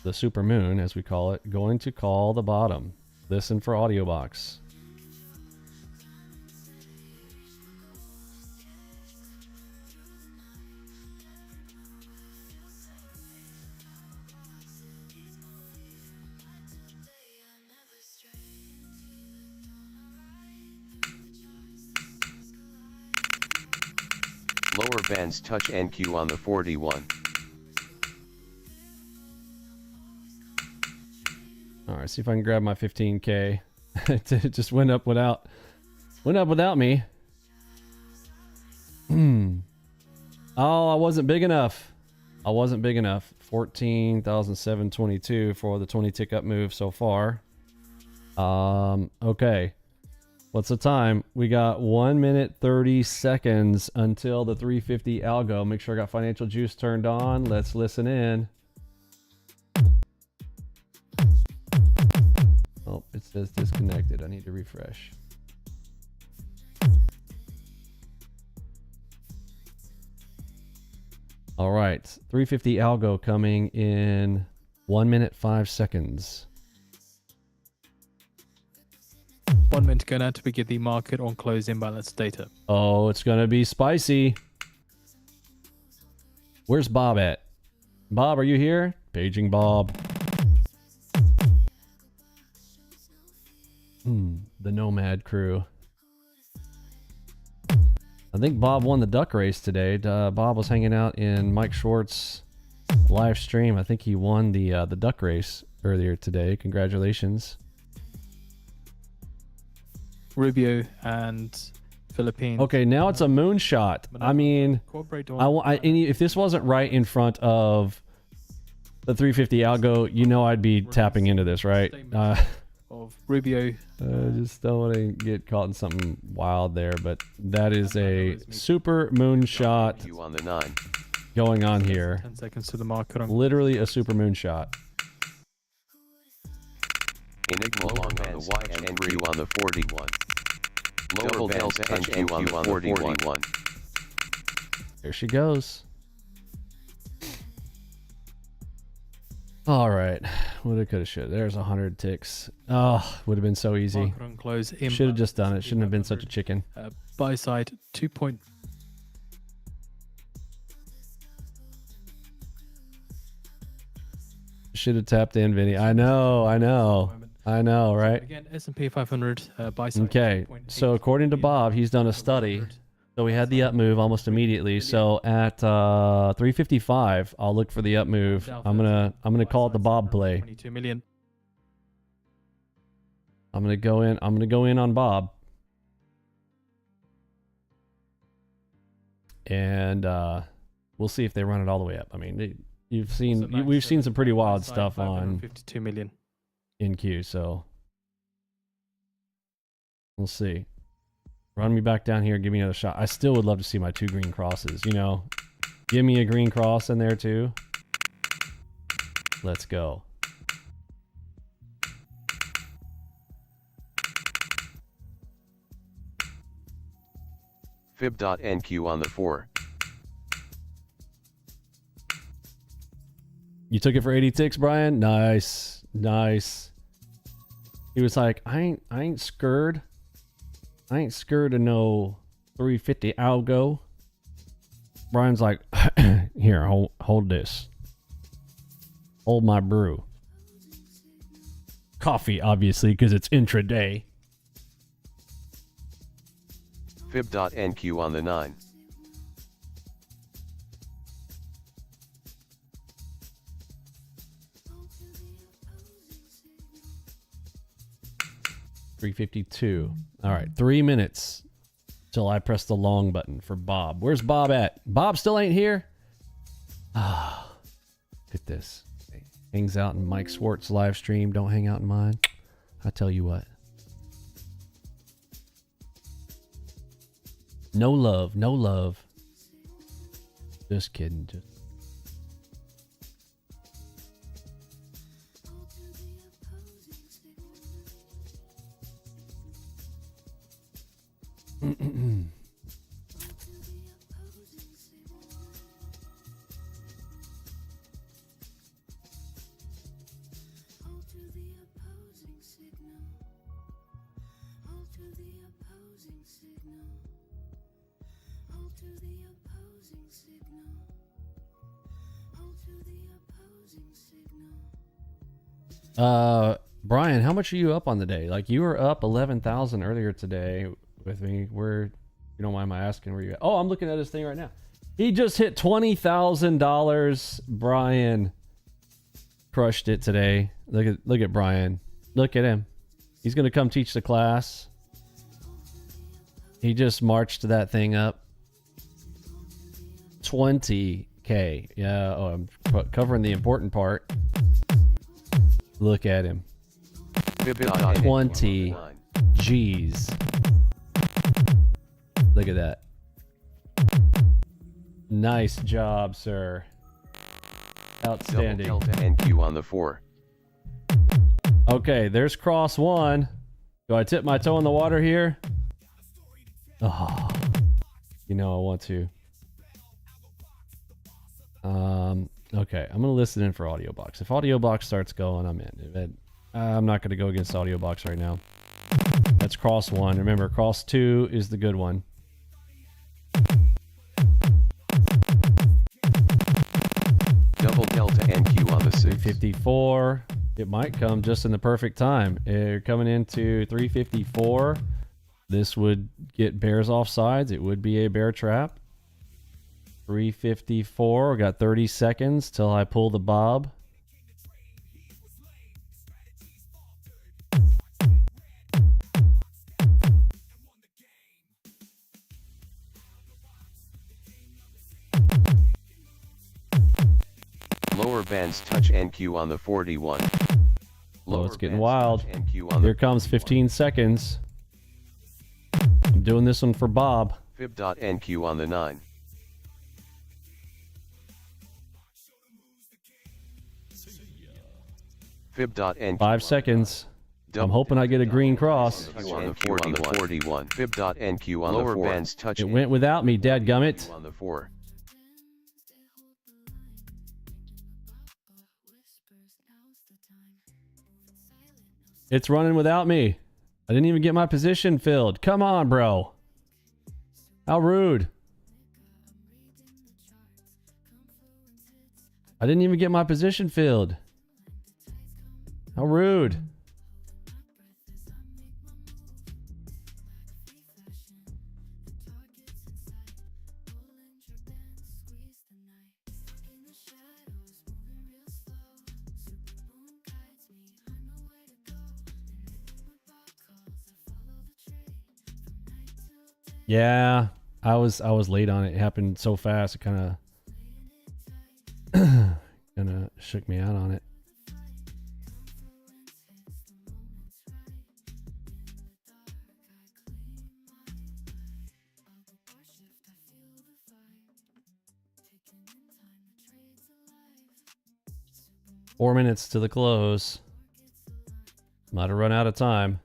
the super moon as we call it, going to call the bottom? Listen for audio box. Lower bands touch NQ on the 41. All right, see if I can grab my 15K. It just went up without me. Oh, I wasn't big enough. 14,722 for the 20 tick up move so far. Okay. What's the time? We got 1 minute 30 seconds until the 350 algo. Make sure I got financial juice turned on. Let's listen in. Oh, it says disconnected. I need to refresh. All right, 350 algo coming in 1 minute 5 seconds. 1 minute to go now to begin the market on close imbalance data. Oh, it's gonna be spicy. Where's Bob at? Bob, are you here? Paging Bob. The Nomad crew. I think Bob won the duck race today. Bob was hanging out in Mike Schwartz's live stream. I think he won the duck race earlier today. Congratulations. Rubio and Philippines. Okay, now it's a moonshot. I mean, if this wasn't right in front of the 350 algo, you know I'd be tapping into this, right? Of Rubio. Just don't want to get caught in something wild there, but that is a super moonshot NQ on the 9. going on here. 10 seconds to the market. Literally a super moonshot. Enigma long on the Y and NQ on the 41. Lower bands touch NQ on the 41. There she goes. All right. Woulda, coulda, shoulda. There's 100 ticks. Oh, would have been so easy. Market on close Should have just done it. Shouldn't have been such a chicken. Buy side 2 point. Should have tapped in, Vinny. I know, right? Again, S&P 500 buy side. Okay, so according to Bob, he's done a study. So we had the up move almost immediately. So at 355, I'll look for the up move. I'm gonna call it the Bob play. 22 million. I'm gonna go in on Bob. And we'll see if they run it all the way up. I mean, we've seen some pretty wild stuff on 52 million in Q, so we'll see. Run me back down here, give me another shot. I still would love to see my 2 green crosses, you know. Give me a green cross in there too. Let's go. Fib.NQ on the 4. You took it for 80 ticks, Brian? Nice. Nice. He was like, I ain't scared. I ain't scared of no 350 algo. Brian's like, here, hold this. Hold my brew. Coffee, obviously, because it's intraday. Fib.NQ on the 9. $352. All right, 3 minutes till I press the long button for Bob. Where's Bob at? Bob still ain't here? Ah, look at this. Hangs out in Mike Schwartz live stream. Don't hang out in mine. I tell you what. No love, no love. Just kidding. Just. Brian, how much are you up on the day? Like, you were up 11,000 earlier today with me. Where, you don't mind my asking where you at? Oh, I'm looking at this thing right now. He just hit $20,000. Brian crushed it today. Look at Brian. Look at him. He's gonna come teach the class. He just marched that thing up. 20K. Yeah. Oh, I'm covering the important part. Look at him. 20 G's. Look at that. Nice job, sir. Outstanding. Double delta NQ on the 4. Okay, there's cross 1. Do I tip my toe in the water here? Oh, you know I want to. Okay, I'm gonna listen in for audio box. If audio box starts going, I'm in. I'm not gonna go against audio box right now. That's cross 1. Remember, cross 2 is the good one. Double delta NQ on the 6. 354. It might come just in the perfect time. You're coming into 354. This would get bears off sides. It would be a bear trap. 354. We got 30 seconds till I pull the bob. Lower bands touch NQ on the 41. Oh, it's getting bands wild. touch NQ on the Here comes 15 seconds. I'm doing this one for Bob. Fib.NQ on the 9. Fib.NQ 5 seconds. I'm hoping I get a green cross. on the 41. Fib.NQ on lower bands touch. It went without me, dadgummit. on the 4. It's running without me. I didn't even get my position filled. Come on, bro. How rude. I didn't even get my position filled. How rude. Yeah, I was late on it. It happened so fast. It kind of shook me out on it. Four minutes to the close. Might have run out of time.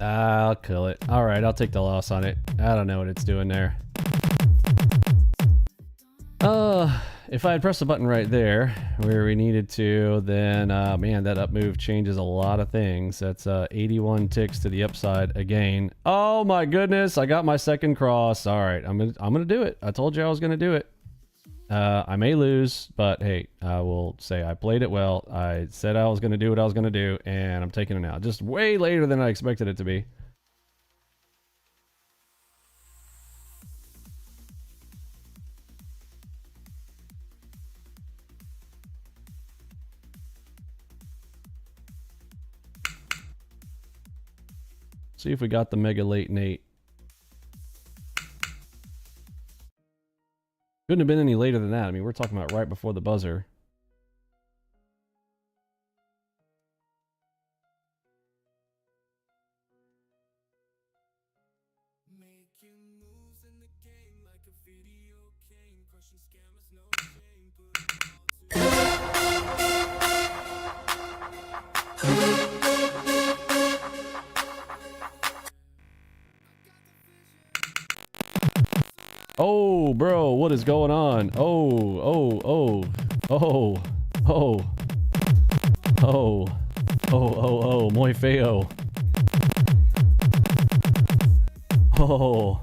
I'll kill it. All right, I'll take the loss on it. I don't know what it's doing there. If I had pressed the button right there where we needed to, then man, that up move changes a lot of things. That's 81 ticks to the upside again. Oh my goodness, I got my second cross. All right, I'm gonna do it. I told you I was gonna do it. I may lose, but hey, I will say I played it well. I said I was going to do what I was going to do, and I'm taking it out. Just way later than I expected it to be. See if we got the mega late Nate. Couldn't have been any later than that. I mean, we're talking about right before the buzzer. Oh, bro, what is going on? Oh, muy feo. Oh.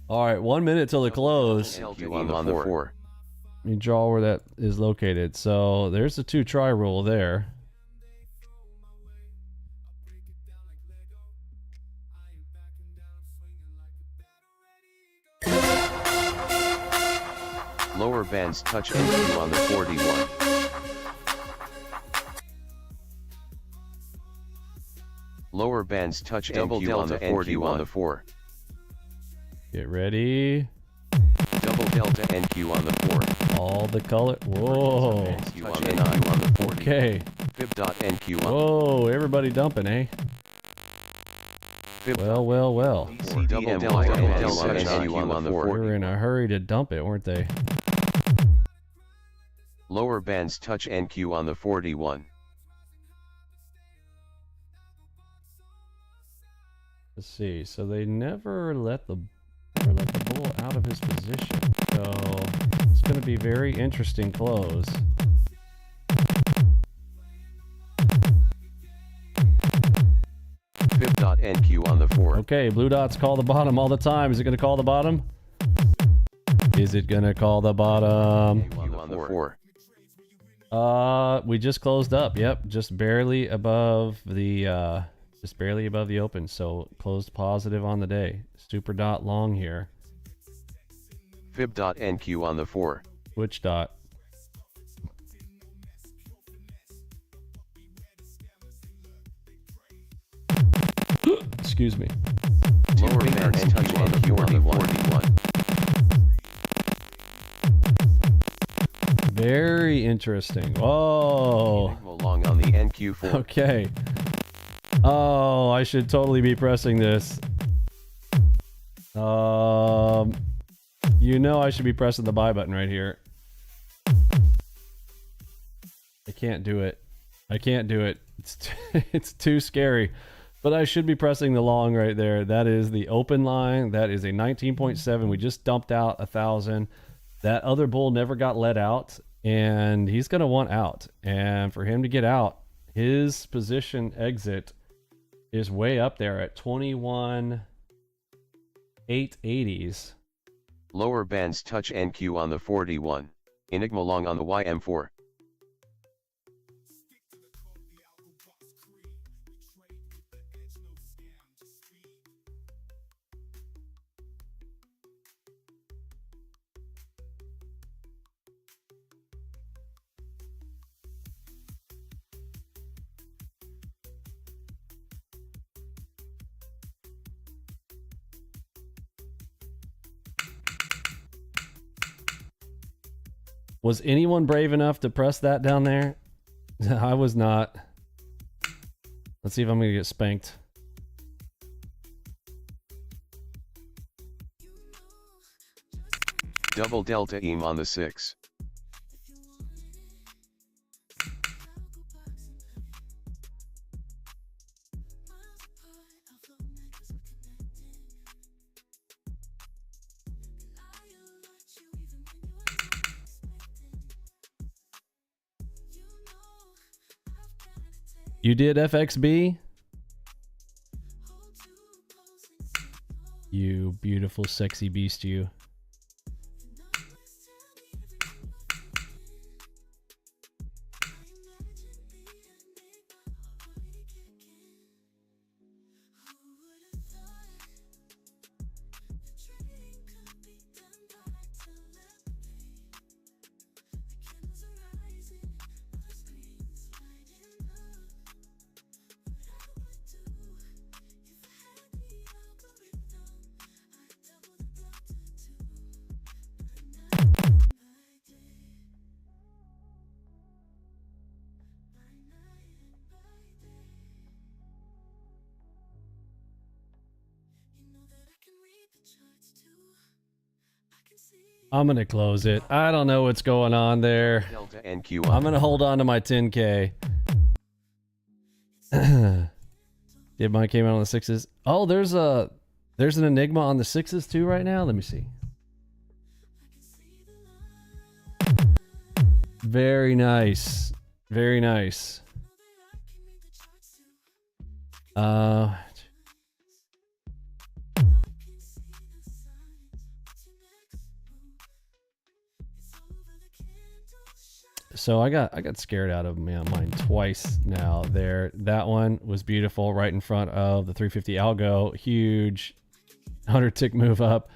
All right, 1 minute till the close. NQ on the 4. Let me draw where that is located. So there's the 2-try rule there. Lower bands touch NQ on the 41. Lower bands touch Double NQ on the delta 41 on the 4. Get ready. Double delta NQ on the 4. All the color. Whoa. NQ on the 9 on the 40. Okay. Fib dot NQ on. Whoa, everybody dumping, eh? Well. Double delta NQ on the 4. They were in a hurry to dump it, weren't they? Lower bands touch NQ on the 41. Let's see. So they never let the bull out of his position. So it's going to be very interesting close. Fib dot NQ on the 4. Okay, blue dots call the bottom all the time. Is it going to call the bottom? Is it going to call the bottom? NQ on the 4. We just closed up. Yep, just barely above the open. So closed positive on the day. Super dot long here. Fib dot NQ on the 4. Which dot? Excuse me. Lower bands touch NQ on the 41. Very interesting. Whoa. Long on the NQ4. Okay. Oh, I should totally be pressing this. You know I should be pressing the buy button right here. I can't do it. It's too scary. But I should be pressing the long right there. That is the open line. That is a 19.7. We just dumped out 1,000. That other bull never got let out, and he's going to want out. And for him to get out, his position exit is way up there at 21,880s. Lower bands touch NQ on the 41. Enigma long on the YM4. Was anyone brave enough to press that down there? I was not. Let's see if I'm going to get spanked. Double delta EM on the 6. You did FXB? You beautiful, sexy beast, you. I'm gonna close it. I don't know what's going on there. Delta NQ I'm gonna hold on to my 10K. Did mine came out on the 6s? Oh, there's an Enigma on the 6s too right now. Let me see. Very nice. Very nice. So I got scared out of mine twice now there. That one was beautiful right in front of the 350 Algo. Huge 100 tick move up.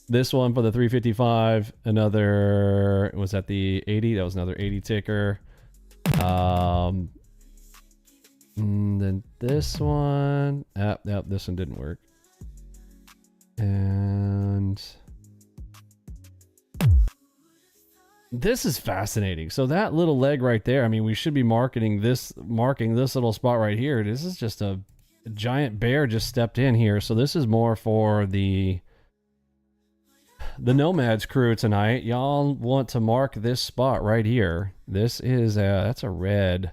This one for the 355, another, was at the 80. That was another 80 ticker. Then this one, yep, this one didn't work. And this is fascinating. So that little leg right there, I mean, we should be marking this little spot right here. This is just a giant bear just stepped in here. So this is more for the Nomads crew tonight. Y'all want to mark this spot right here. This is that's a red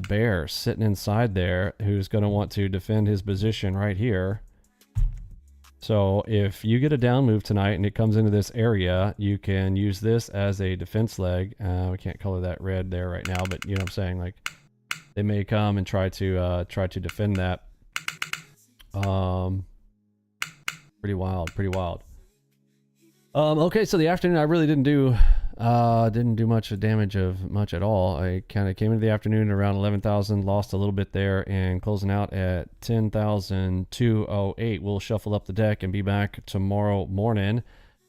bear sitting inside there who's going to want to defend his position right here. So if you get a down move tonight and it comes into this area, you can use this as a defense leg. We can't color that red there right now, but you know what I'm saying? Like, they may come and try to defend that. Pretty wild, pretty wild. Okay, so the afternoon I really didn't do much damage of much at all. I kind of came into the afternoon around 11,000, lost a little bit there, and closing out at 10,208. We'll shuffle up the deck and be back tomorrow morning.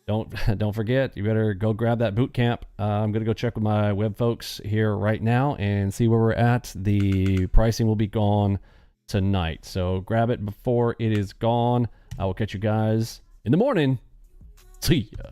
Don't forget, you better go grab that boot camp. I'm gonna go check with my web folks here right now and see where we're at. The pricing will be gone tonight, so grab it before it is gone. I will catch you guys in the morning. See ya.